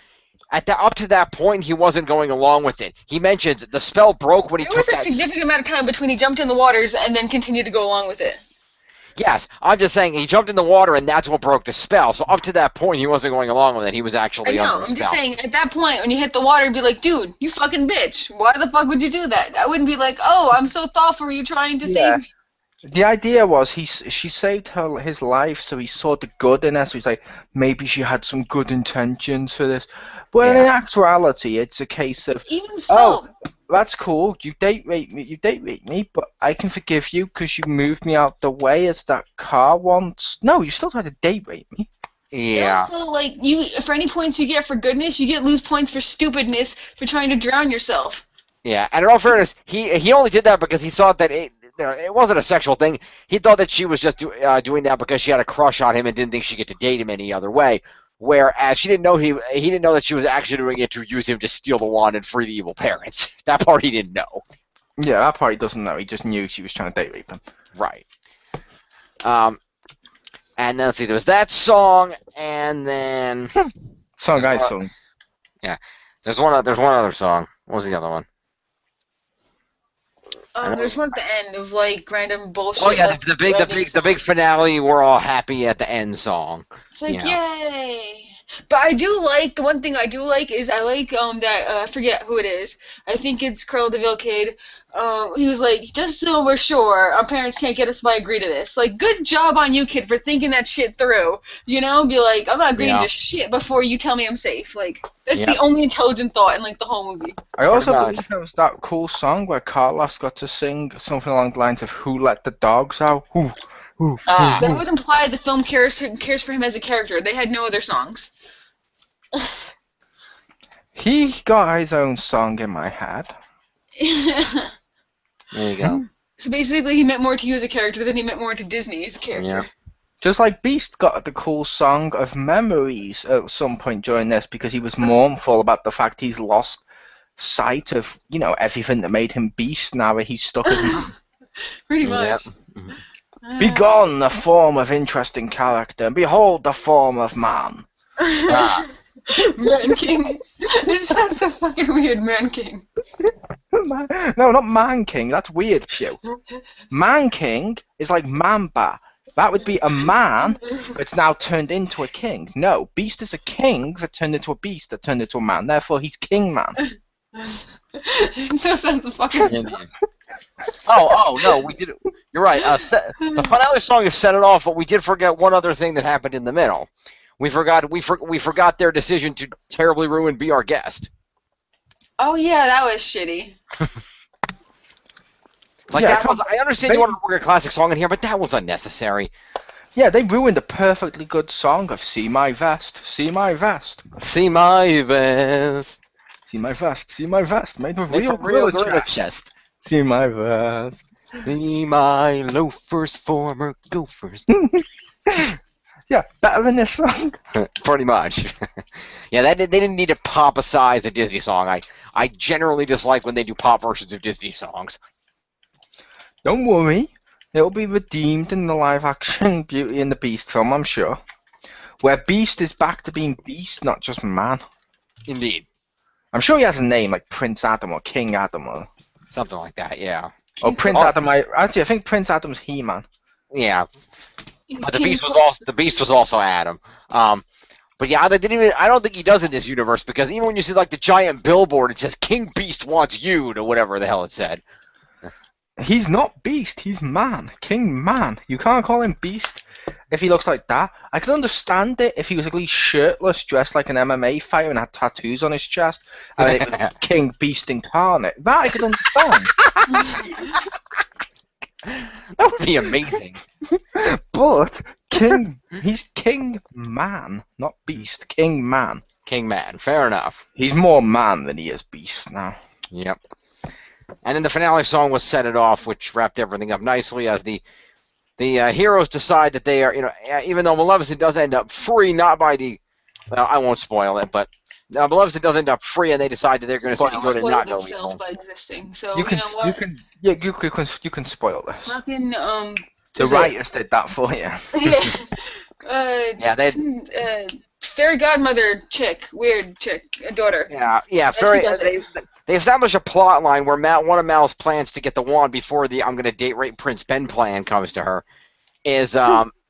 up to that point he wasn't going along with it. He mentions the spell broke when he took that. There was a significant amount of time between he jumped in the waters and then continued to go along with it. Yes, I'm just saying he jumped in the water and that's what broke the spell. So up to that point he wasn't going along with it. He was actually under the spell. I'm just saying at that point when you hit the water, you'd be like, dude, you fucking bitch. Why the fuck would you do that? I wouldn't be like, oh, I'm so thoughtful. You're trying to save me. The idea was she saved his life, so he saw the good in her. So he's like, maybe she had some good intentions for this. But in actuality, it's a case of, even so, oh, that's cool. You date rape me, but I can forgive you because you moved me out the way as that car wants. No, you still tried to date rape me. Yeah. Also, like, for any points you get for goodness, you lose points for stupidness for trying to drown yourself. Yeah, and in all fairness, he only did that because he thought that it wasn't a sexual thing. He thought that she was just doing that because she had a crush on him and didn't think she could get to date him any other way. Whereas she didn't know he didn't know that she was actually doing it to use him to steal the wand and free the evil parents. That part he didn't know. Yeah, that part he doesn't know. He just knew she was trying to date rape him. Right. And then let's see, there was that song, and then song I sung. Yeah, there's one other song. What was the other one? There's one at the end of like random bullshit. Oh yeah, like, the big finale. We're all happy at the end song. It's like yay! But I do like the one thing I do like is I like that I forget who it is. I think it's Curl DeVille kid. He was like, just so we're sure, our parents can't get us to agree to this. Like, good job on you, kid, for thinking that shit through. Be like, I'm not agreeing to shit before you tell me I'm safe. Like, that's the only intelligent thought in like the whole movie. I also believe there was that cool song where Carlos got to sing something along the lines of "Who let the dogs out?" That would imply the film cares for him as a character. They had no other songs. He got his own song in my head. There you go. So basically, he meant more to you as a character than he meant more to Disney as a character. Yeah. Just like Beast got the cool song of Memories at some point during this because he was mournful about the fact he's lost sight of, everything that made him Beast now that he's stuck in. Pretty much. Yep. Begone the form of interesting character, and behold the form of man. Man King. It sounds so fucking weird, Man King. No, not Man King. That's weird, Pew. Man King is like Mamba. That would be a man that's now turned into a king. No, Beast is a king that turned into a beast that turned into a man. Therefore, he's King Man. No sense of fucking. Oh no, we did. You're right. The finale song is "Set It Off," but we did forget one other thing that happened in the middle. We forgot their decision to terribly ruin "Be Our Guest." Oh yeah, that was shitty. I understand you want to work a classic song in here, but that was unnecessary. Yeah, they ruined a perfectly good song of "See My Vest, See My Vest, See my vest, See My Vest, See My Vest," made with real real gorilla chest. chest. See my vest. See my loafers, former gophers. Yeah, better than this song. Pretty much. Yeah, they didn't need to pop-asize a Disney song. I generally dislike when they do pop versions of Disney songs. Don't worry, it'll be redeemed in the live-action Beauty and the Beast film, I'm sure. Where Beast is back to being Beast, not just man. Indeed. I'm sure he has a name like Prince Adam or King Adam or Something like that, yeah. or Prince Adam. Actually, I think Prince Adam's He-Man. Yeah. But the Beast was also Adam. But yeah, I don't think he does in this universe, because even when you see like the giant billboard, it says "King Beast wants you" to whatever the hell it said. He's not Beast, he's Man. King Man. You can't call him Beast if he looks like that. I could understand it if he was at least shirtless, dressed like an MMA fighter and had tattoos on his chest, and it was King Beast incarnate. That I could understand. That would be amazing. But he's King Man, not Beast. King Man. King Man, fair enough. He's more man than he is Beast now. Yep. And then the finale song was "Set It Off," which wrapped everything up nicely as the heroes decide that they are, even though Maleficent does end up free, not by the, well, I won't spoil it, but Maleficent does end up free, and they decide that they're going to stay good and not go evil. By existing. So You can spoil this. Fucking The writers did that for you. Fairy godmother chick, weird chick, daughter. Yeah. They establish a plot line where one of Mal's plans to get the wand before the "I'm going to date rape Prince Ben" plan comes to her is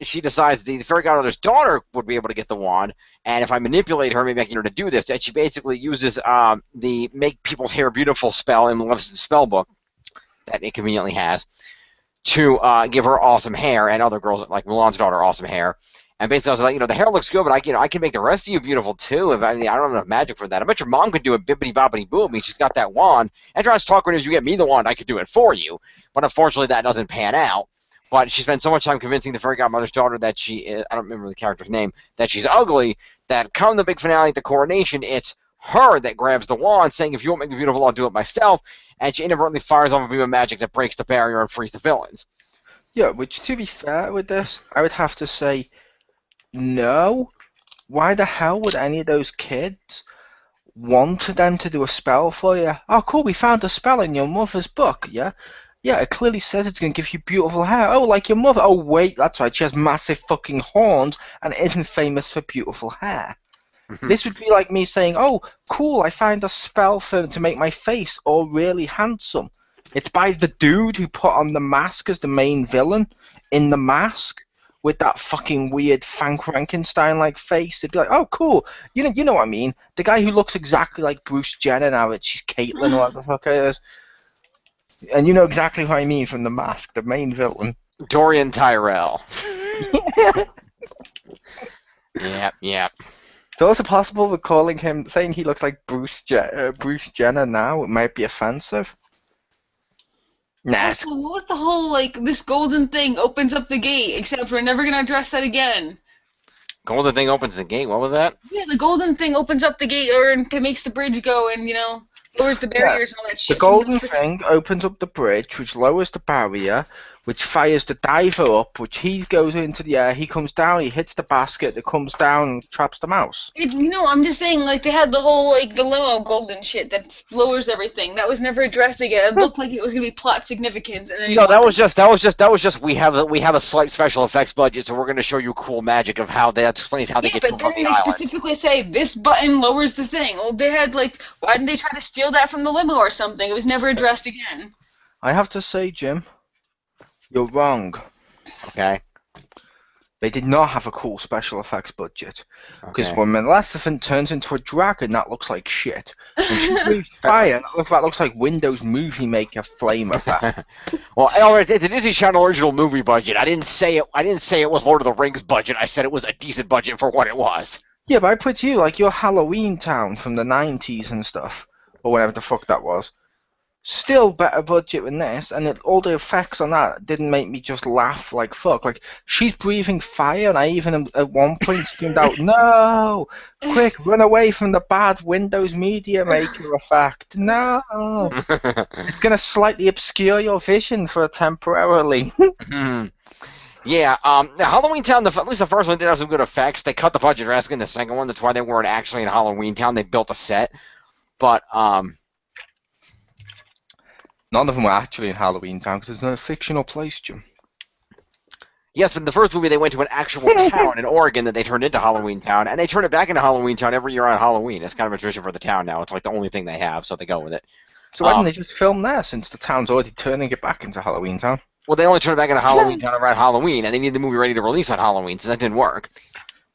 she decides the fairy godmother's daughter would be able to get the wand, and if I manipulate her, maybe I can get her to do this. And she basically uses the "make people's hair beautiful" spell in Maleficent's spell book that it conveniently has to give her awesome hair, and other girls like Mulan's daughter awesome hair. And basically, I was like, the hair looks good, but I can make the rest of you beautiful too. I don't have enough magic for that. I bet your mom could do it, bibbity bobbity boo. I mean, she's got that wand. And tries to talk her as you get me the wand, I could do it for you. But unfortunately, that doesn't pan out. But she spent so much time convincing the fairy godmother's daughter that she is, I don't remember the character's name, that she's ugly, that come the big finale at the coronation, it's her that grabs the wand, saying, "If you won't make me beautiful, I'll do it myself." And she inadvertently fires off a beam of magic that breaks the barrier and frees the villains. Yeah, which, to be fair with this, I would have to say, no. Why the hell would any of those kids want them to do a spell for you? Oh, cool, we found a spell in your mother's book, yeah? Yeah, it clearly says it's going to give you beautiful hair. Oh, like your mother. Oh, wait, that's right, she has massive fucking horns and isn't famous for beautiful hair. This would be like me saying, oh, cool, I found a spell to make my face all really handsome. It's by the dude who put on the mask as the main villain in The Mask with that fucking weird Frank Frankenstein-like face. They'd be like, oh, cool. You know what I mean? The guy who looks exactly like Bruce Jenner now that she's Caitlyn or whatever the fuck it is. And you know exactly what I mean from The Mask, the main villain. Dorian Tyrell. Yep. It's also possible that calling him, saying he looks like Bruce Jenner now, it might be offensive. Nah. Also, what was the whole, this golden thing opens up the gate, except we're never going to address that again. Golden thing opens the gate? What was that? Yeah, the golden thing opens up the gate, or it makes the bridge go, and, lowers the barriers and all that shit. The golden thing opens up the bridge, which lowers the barrier, which fires the diver up, which he goes into the air, he comes down, he hits the basket, it comes down and traps the mouse. I'm just saying, they had the whole, the limo golden shit that lowers everything. That was never addressed again. It looked like it was going to be plot significance. And then that was just we have a slight special effects budget, so we're going to show you cool magic of how that explains how they get to the island. Yeah, but then they specifically say, this button lowers the thing. Well, they had, why didn't they try to steal that from the limo or something? It was never addressed again. I have to say, Jim, you're wrong. Okay. They did not have a cool special effects budget. Because Okay. when Maleficent turns into a dragon, that looks like shit. When she breathes fire, that looks like Windows Movie Maker flame effect. Well, it's a Disney Channel original movie budget. I didn't say it. I didn't say it was Lord of the Rings budget. I said it was a decent budget for what it was. Yeah, but I put you like your Halloween Town from the 90s and stuff, or whatever the fuck that was. Still better budget than this, and all the effects on that didn't make me just laugh like fuck. Like, she's breathing fire, and I even at one point screamed out, "No! Quick, run away from the bad Windows Media Maker effect! No! It's gonna slightly obscure your vision for temporarily." Yeah, the Halloween Town, at least the first one did have some good effects. They cut the budget drastically in the second one. That's why they weren't actually in Halloween Town. They built a set. But, None of them were actually in Halloween Town because it's not a fictional place, Jim. yes, but in the first movie, they went to an actual town in Oregon that they turned into Halloween Town, and they turn it back into Halloween Town every year on Halloween. It's kind of a tradition for the town now. It's like the only thing they have, so they go with it. So why didn't they just film there since the town's already turning it back into Halloween Town? Well, they only turned it back into Halloween Town around Halloween, and they needed the movie ready to release on Halloween, so that didn't work.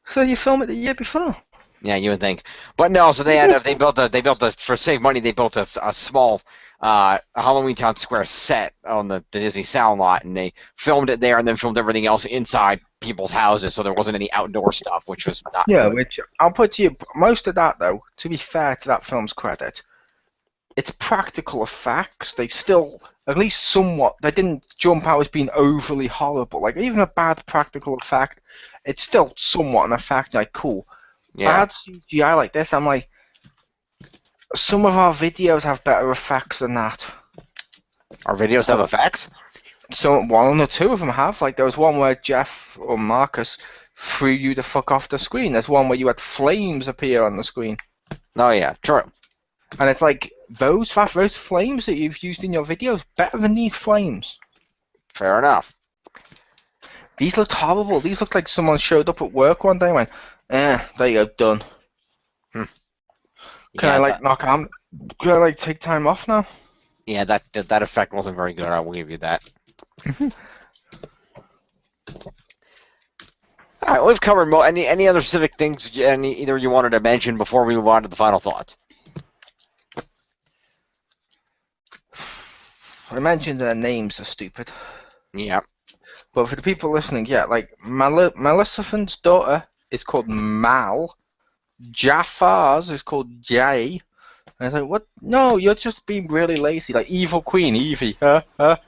So you film it the year before. Yeah, you would think, but no. So they built for save money. They built a small Halloween Town Square set on the Disney Sound lot, and they filmed it there, and then filmed everything else inside people's houses, so there wasn't any outdoor stuff, which was not Yeah, good. which I'll put to you. Most of that, though, to be fair to that film's credit, it's practical effects. They still, at least somewhat, they didn't jump out as being overly horrible. Like, even a bad practical effect, it's still somewhat an effect. Like, cool. Yeah, Bad CGI like this, I'm like, some of our videos have better effects than that. our videos have effects. So one or two of them have. Like, there was one where Jeff or Marcus threw you the fuck off the screen. There's one where you had flames appear on the screen. Oh yeah, true. And it's like, those flames that you've used in your videos, better than these flames. Fair enough. These looked horrible. These looked like someone showed up at work one day and went, there you go, done. Can Yeah, I, like, knock out? Can I, like, take time off now? yeah, that effect wasn't very good. I will give you that. All right, we've covered any other specific things either you wanted to mention before we move on to the final thoughts. I mentioned their names are stupid. Yeah. But for the people listening, yeah, like, Maleficent's daughter is called Mal. Jafar's is called Jay. And it's like, what? No, you're just being really lazy. Like, Evil Queen, Evie. So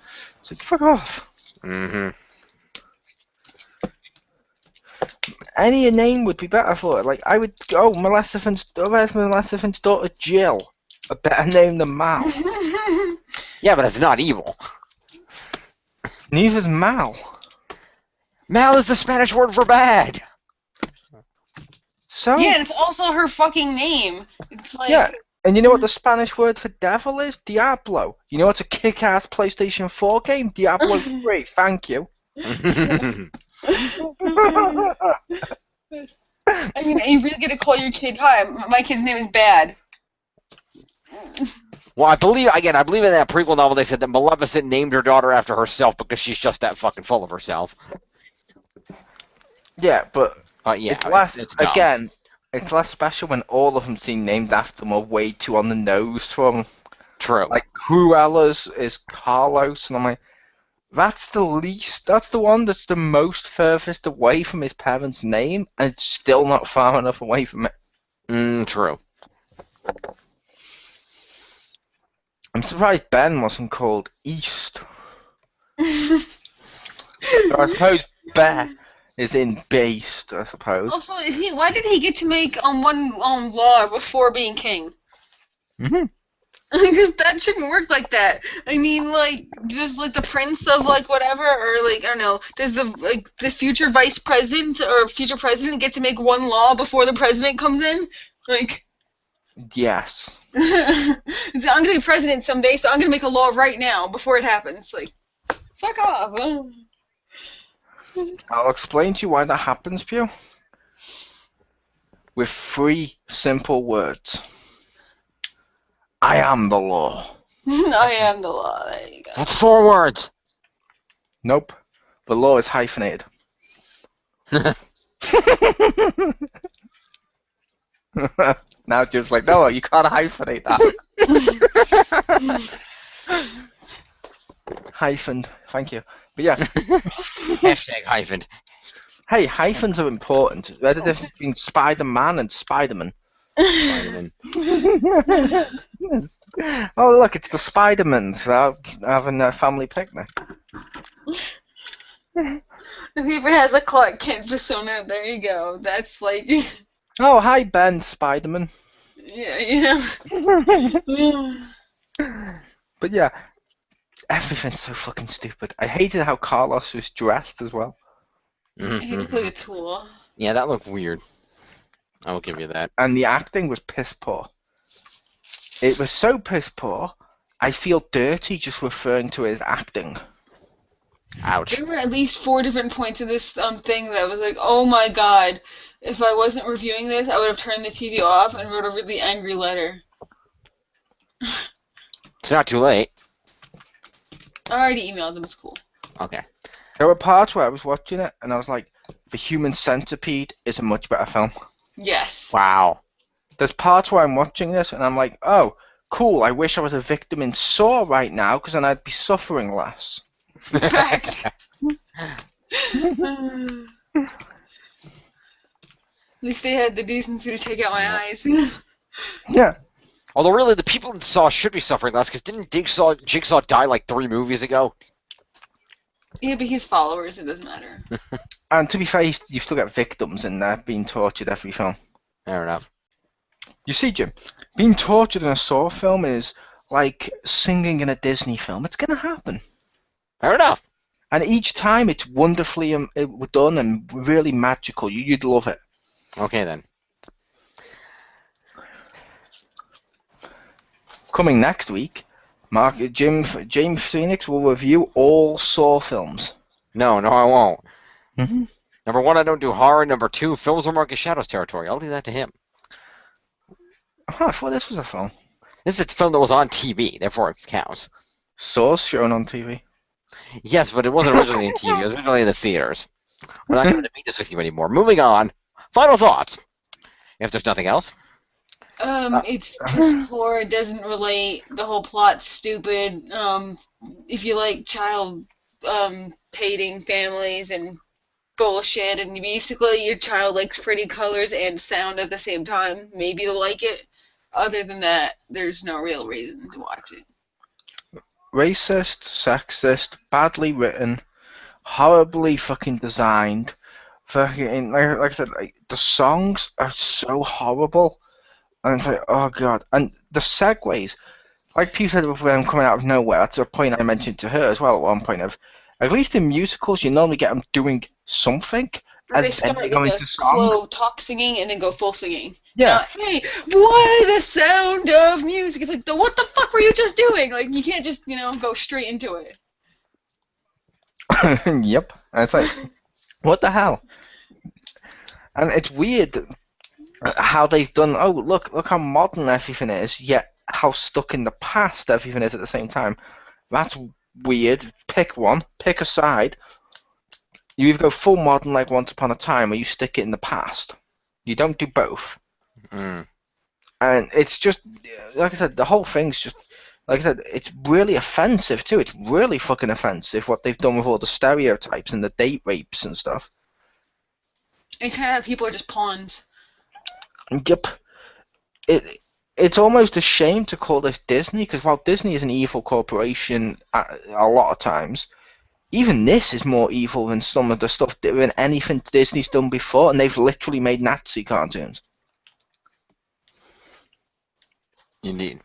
fuck off. Mm-hmm. Any name would be better for it. Like, I would go, where's Maleficent's daughter Jill? A better name than Mal. Yeah, but it's not evil. Neither's Mal. Mal is the Spanish word for bad. So? Yeah, and it's also her fucking name. It's like... Yeah, and you know what the Spanish word for devil is? Diablo. You know what's a kick-ass PlayStation 4 game? Diablo 3. Thank you. I mean, are you really gonna call your kid, hi, my kid's name is Bad? Well, I believe in that prequel novel they said that Maleficent named her daughter after herself because she's just that fucking full of herself. Yeah, but Yeah, it's less, it's dumb. again, it's less special when all of them seem named after them are way too on the nose for them. True. Like, Cruella's is Carlos, and I'm like, that's the one that's the most furthest away from his parents' name, and it's still not far enough away from it. True. I'm surprised Ben wasn't called East. I suppose Bear is in Beast, I suppose. Also, why did he get to make one law before being king? Mm-hmm. Because that shouldn't work like that. I mean, like, does like the prince of like whatever, or like I don't know, does the future vice president or future president get to make one law before the president comes in? Like, Yes. so I'm gonna be president someday, so I'm gonna make a law right now before it happens. Like, fuck off. I'll explain to you why that happens, Pew. With 3 simple words. I am the law. I am the law. There you go. That's 4 words. Nope. The law is hyphenated. Now Jim's like, no, you can't hyphenate that. Hyphened, thank you. But yeah, Hashtag hyphen. hey, hyphens are important. Where's the difference between Spider-Man and Spider-Man? Spider-Man. Yes. Oh, look, it's the Spider-Mans having a family picnic. If he ever has a Clark Kent persona, there you go. That's like, Oh, hi, Ben, Spider-Man. yeah. But yeah, everything's so fucking stupid. I hated how Carlos was dressed as well. He looks like a tool. Yeah, that looked weird. I will give you that. And the acting was piss poor. It was so piss poor, I feel dirty just referring to his acting. Ouch. There were at least 4 different points of this thing that I was like, oh my god, if I wasn't reviewing this, I would have turned the TV off and wrote a really angry letter. It's not too late. I already emailed them, it's cool. Okay. There were parts where I was watching it and I was like, The Human Centipede is a much better film. Yes. Wow. There's parts where I'm watching this and I'm like, oh, cool, I wish I was a victim in Saw right now because then I'd be suffering less. Fact. At least they had the decency to take out my eyes. Yeah. Although really, the people in Saw should be suffering less, because didn't Jigsaw die like 3 movies ago? Yeah, but he's followers, it doesn't matter. And to be fair, you still get victims in there being tortured every film. Fair enough. You see, Jim, being tortured in a Saw film is like singing in a Disney film. It's going to happen. Fair enough. And each time it's wonderfully done and really magical. You'd love it. Okay, then. Coming next week, James Phoenix will review all Saw films. No, I won't. Mm-hmm. Number 1, I don't do horror. Number 2, films are Marcus Shadow's territory. I'll leave that to him. Oh, I thought this was a film. This is a film that was on TV, therefore it counts. Saw's shown on TV. Yes, but it wasn't originally in TV. It was originally in the theaters. We're not going to debate this with you anymore. Moving on. Final thoughts. If there's nothing else. It's piss poor, it doesn't relate, the whole plot's stupid. If you like child hating families and bullshit, and basically your child likes pretty colors and sound at the same time, maybe they'll like it. Other than that, there's no real reason to watch it. Racist, sexist, badly written, horribly fucking designed. Fucking like I said, the songs are so horrible, and it's like, oh god. And the segues, like people said, with them coming out of nowhere. That's a point I mentioned to her as well at one point. Of at least in musicals, you normally get them doing something, Or and they then start they with go a into song. slow talk singing and then go full singing. Yeah. Hey, why the sound of music? It's like, what the fuck were you just doing? Like, you can't just, go straight into it. Yep. And it's like, what the hell? And it's weird how they've done. Oh, look how modern everything is, yet how stuck in the past everything is at the same time. That's weird. Pick one. Pick a side. You either go full modern like Once Upon a Time, or you stick it in the past. You don't do both. Mm. And it's just, like I said, the whole thing's just, like I said, it's really offensive too. It's really fucking offensive what they've done with all the stereotypes and the date rapes and stuff. And kind of people are just pawns. Yep. It's almost a shame to call this Disney, because while Disney is an evil corporation a lot of times, even this is more evil than some of the stuff than anything Disney's done before, and they've literally made Nazi cartoons. Indeed.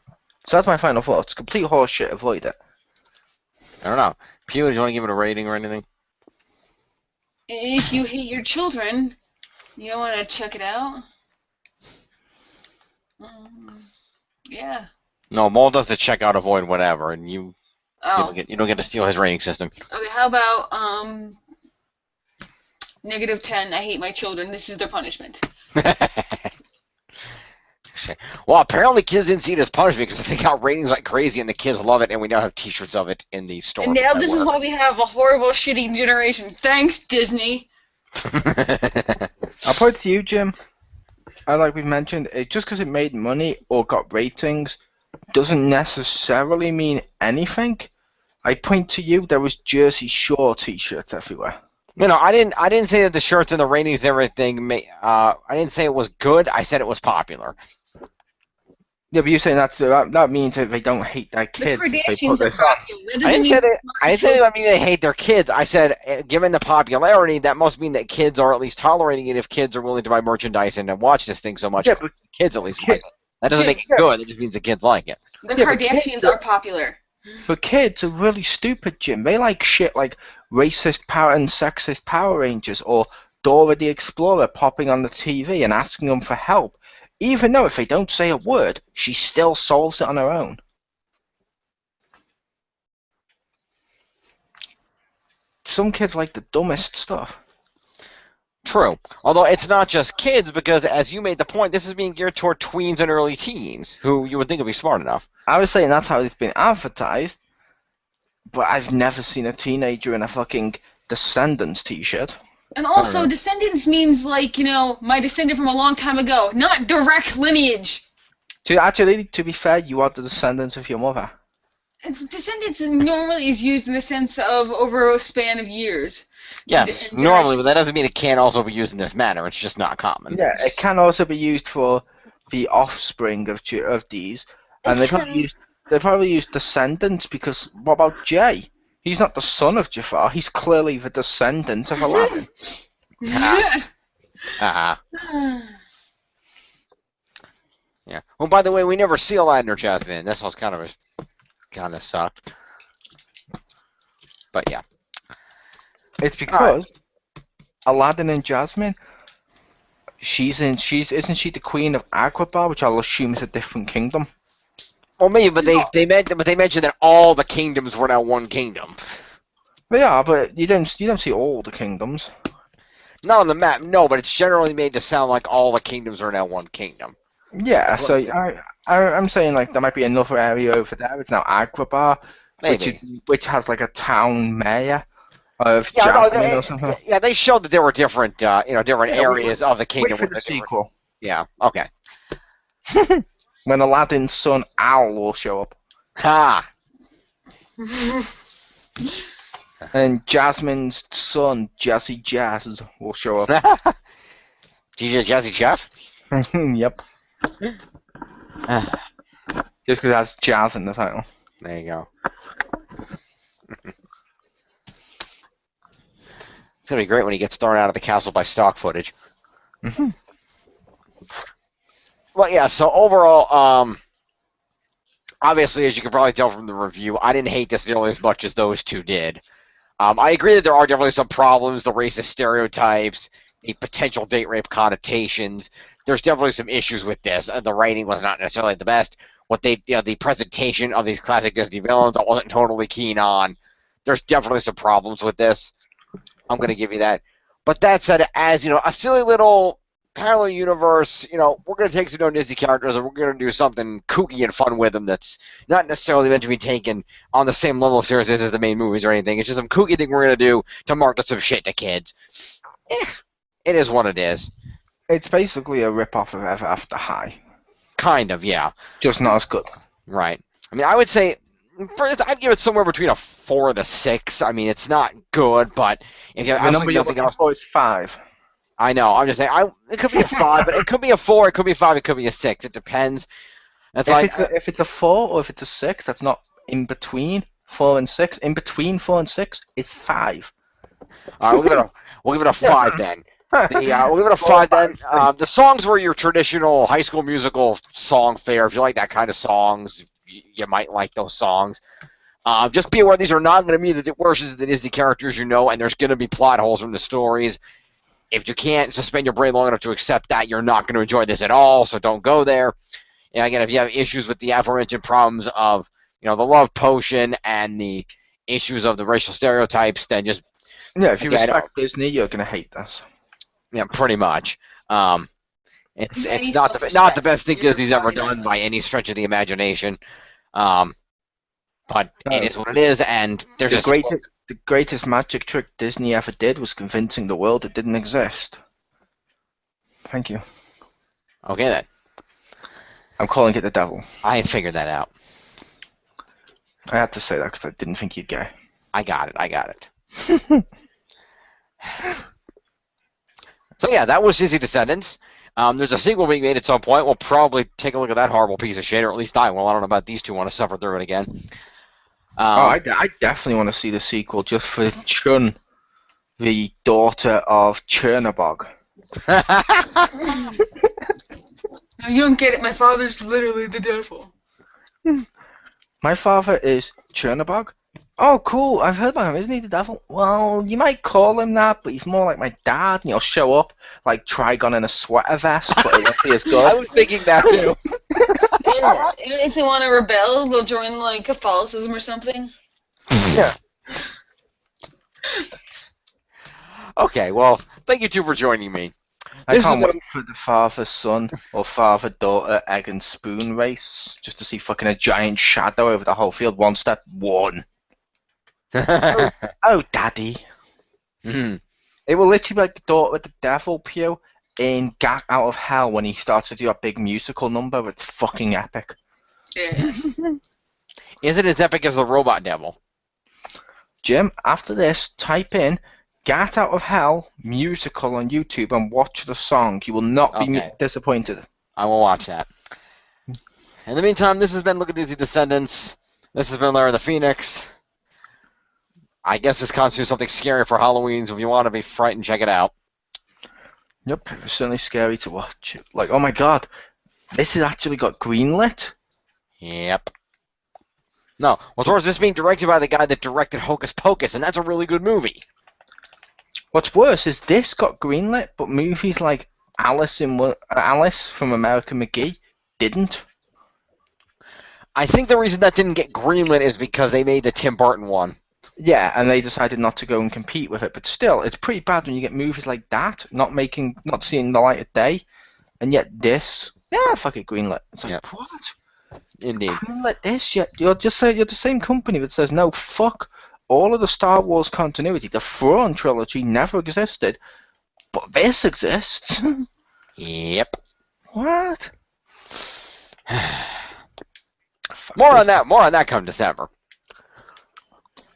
So that's my final thought. It's complete horseshit. Avoid it. I don't know. Pew, do you want to give it a rating or anything? If you hate your children, you don't want to check it out. Yeah. No, Maul does the check out, avoid, whatever, and you Oh. you don't get to steal his rating system. Okay, how about -10? I hate my children. This is their punishment. Well, apparently kids didn't see it as punishment because they got ratings like crazy, and the kids love it, and we now have T-shirts of it in the store. And now this is why we have a horrible, shitty generation. Thanks, Disney. I'll put it to you, Jim. And like we mentioned, just because it made money or got ratings doesn't necessarily mean anything. I point to you, there was Jersey Shore t-shirts everywhere. I didn't say that the shirts and the ratings and everything. I didn't say it was good. I said it was popular. Yeah, but you're saying that means that they don't hate their The kids. If they Kardashians put are this on. popular. That doesn't mean I didn't say that they hate their kids. I said, given the popularity, that must mean that kids are at least tolerating it if kids are willing to buy merchandise and watch this thing so much. Yeah, but kids at least like it. That doesn't make it good. It just means the kids like it. The Kardashians are popular. But kids are really stupid, Jim. They like shit like racist power and sexist Power Rangers or Dora the Explorer popping on the TV and asking them for help. Even though if they don't say a word, she still solves it on her own. Some kids like the dumbest stuff. True. Although it's not just kids, because as you made the point, this is being geared toward tweens and early teens, who you would think would be smart enough. I was saying that's how it's been advertised, but I've never seen a teenager in a fucking Descendants t-shirt. And also, Descendants means, like, my descendant from a long time ago, not direct lineage. To be fair, you are the descendants of your mother. Descendants normally is used in the sense of over a span of years. Yes, normally, but that doesn't mean it can't also be used in this manner. It's just not common. Yeah, it can also be used for the offspring of these, and they probably use descendants because what about Jay? He's not the son of Jafar. He's clearly the descendant of Aladdin. Yeah. Well, by the way, we never see Aladdin or Jasmine. This was kind of sucked. But yeah. It's because Aladdin and Jasmine, isn't she the queen of Agrabah, which I'll assume is a different kingdom. Well, maybe, but they mentioned that all the kingdoms were now one kingdom. They are, but you don't see all the kingdoms. Not on the map, no, but it's generally made to sound like all the kingdoms are now one kingdom. Yeah, so I'm saying like there might be another area over there. It's now Agrabah, which has like a town mayor of Jasmine or something. Yeah, they showed that there were different areas of the kingdom. Wait for the sequel. Yeah. Okay. When Aladdin's son Owl will show up. Ha! And Jasmine's son Jazzy Jazz will show up. DJ Jazzy Jeff? Yep. Just because it has jazz in the title. There you go. It's gonna be great when he gets thrown out of the castle by stock footage. Well, yeah, so overall, obviously, as you can probably tell from the review, I didn't hate this nearly as much as those two did. I agree that there are definitely some problems, the racist stereotypes, the potential date rape connotations. There's definitely some issues with this. The writing was not necessarily the best. The presentation of these classic Disney villains, I wasn't totally keen on. There's definitely some problems with this. I'm going to give you that. But that said, as a silly little parallel universe, we're going to take some known Disney characters and we're going to do something kooky and fun with them that's not necessarily meant to be taken on the same level of seriousness as the main movies or anything. It's just some kooky thing we're going to do to market some shit to kids. It is what it is. It's basically a rip-off of Ever After High. Kind of, yeah. Just not as good. Right. I mean, I would say, I'd give it somewhere between a 4 and a 6. I mean, it's not good, but if you have the number you're nothing looking else, for is 5. I know. I'm just saying, it could be a 5, but it could be a 4, it could be a 5, it could be a 6. It depends. If it's a 4 or if it's a 6, that's not in between 4 and 6. In between 4 and 6, it's 5. All right, we'll give it a 5 then. We'll give it a 5 then. The songs were your traditional High School Musical song fare. If you like that kind of songs, you might like those songs. Just be aware these are not going to be the versions of the Disney characters and there's going to be plot holes from the stories. If you can't suspend your brain long enough to accept that, you're not going to enjoy this at all, so don't go there. And again, if you have issues with the aforementioned problems of the love potion and the issues of the racial stereotypes, then just... Yeah, if you respect Disney, you're going to hate this. Yeah, pretty much. It's not the best thing Disney's ever done by any stretch of the imagination. But it is what it is, and there's the greatest magic trick Disney ever did was convincing the world it didn't exist. Thank you. Okay then. I'm calling it the devil. I figured that out. I had to say that because I didn't think you'd get it. I got it. So yeah, that was Disney Descendants. There's a sequel being made at some point. We'll probably take a look at that horrible piece of shit, or at least I will. I don't know about these two want to suffer through it again. I definitely want to see the sequel just for Chun, the daughter of Chernobog. You don't get it. My father's literally the devil. My father is Chernobog? Oh, cool. I've heard about him. Isn't he the devil? Well, you might call him that, but he's more like my dad, and he'll show up like Trigon in a sweater vest, but it won't be as good. I was thinking that too. And if they want to rebel, they'll join like Catholicism or something. Yeah. Okay, well, thank you two for joining me. I This can't is wait for the father-son or father-daughter egg and spoon race, just to see fucking a giant shadow over the whole field. One step, one. Oh, daddy. Mhm. It will literally be like the daughter of the devil, Pew, in Gat Out of Hell when he starts to do that big musical number. It's fucking epic. Yes. Is it as epic as the Robot Devil? Jim, after this, type in Gat Out of Hell musical on YouTube and watch the song. You will not be Okay. disappointed. I will watch that. In the meantime, this has been Look at Disney Descendants. This has been Larry the Phoenix. I guess this constitutes something scary for Halloween, so if you want to be frightened, check it out. Yep, it was certainly scary to watch. Like, oh my god, this has actually got greenlit? Yep. No, well, towards this being directed by the guy that directed Hocus Pocus, and that's a really good movie. What's worse is this got greenlit, but movies like Alice from American McGee didn't. I think the reason that didn't get greenlit is because they made the Tim Burton one. Yeah, and they decided not to go and compete with it. But still, it's pretty bad when you get movies like that not seeing the light of day, and yet this, yeah, fuck it, greenlit. It's like, Yep. what? Indeed. Greenlit this? You're the same company that says no, fuck all of the Star Wars continuity. The Thrawn trilogy never existed, but this exists. Yep. What? More on that come December.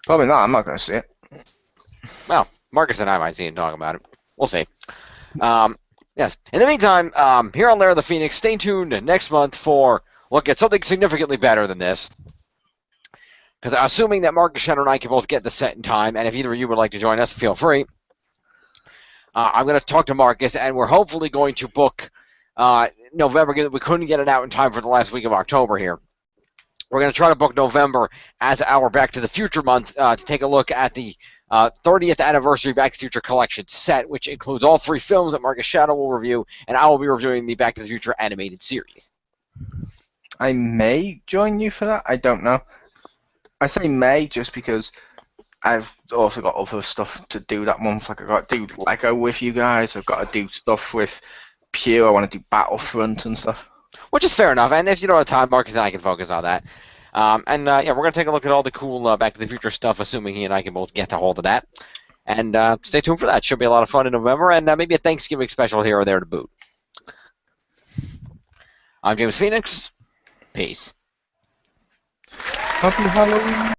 Probably not. I'm not going to see it. Well, Marcus and I might see and talk about it. We'll see. Yes. In the meantime, here on Lair the Phoenix, stay tuned next month for look at something significantly better than this. Because assuming that Marcus, Shannon, and I can both get the set in time, and if either of you would like to join us, feel free. I'm going to talk to Marcus, and we're hopefully going to book November. We couldn't get it out in time for the last week of October here. We're going to try to book November as our Back to the Future month to take a look at the 30th anniversary Back to the Future collection set, which includes all 3 films that Marcus Shadow will review, and I will be reviewing the Back to the Future animated series. I may join you for that. I don't know. I say may just because I've also got other stuff to do that month. Like I've got to do Lego with you guys. I've got to do stuff with Pew. I want to do Battlefront and stuff. Which is fair enough, and if you don't have time, Marcus and I can focus on that. Yeah, we're going to take a look at all the cool Back to the Future stuff, assuming he and I can both get a hold of that. And stay tuned for that. Should be a lot of fun in November, and maybe a Thanksgiving special here or there to boot. I'm James Phoenix. Peace. Happy Halloween.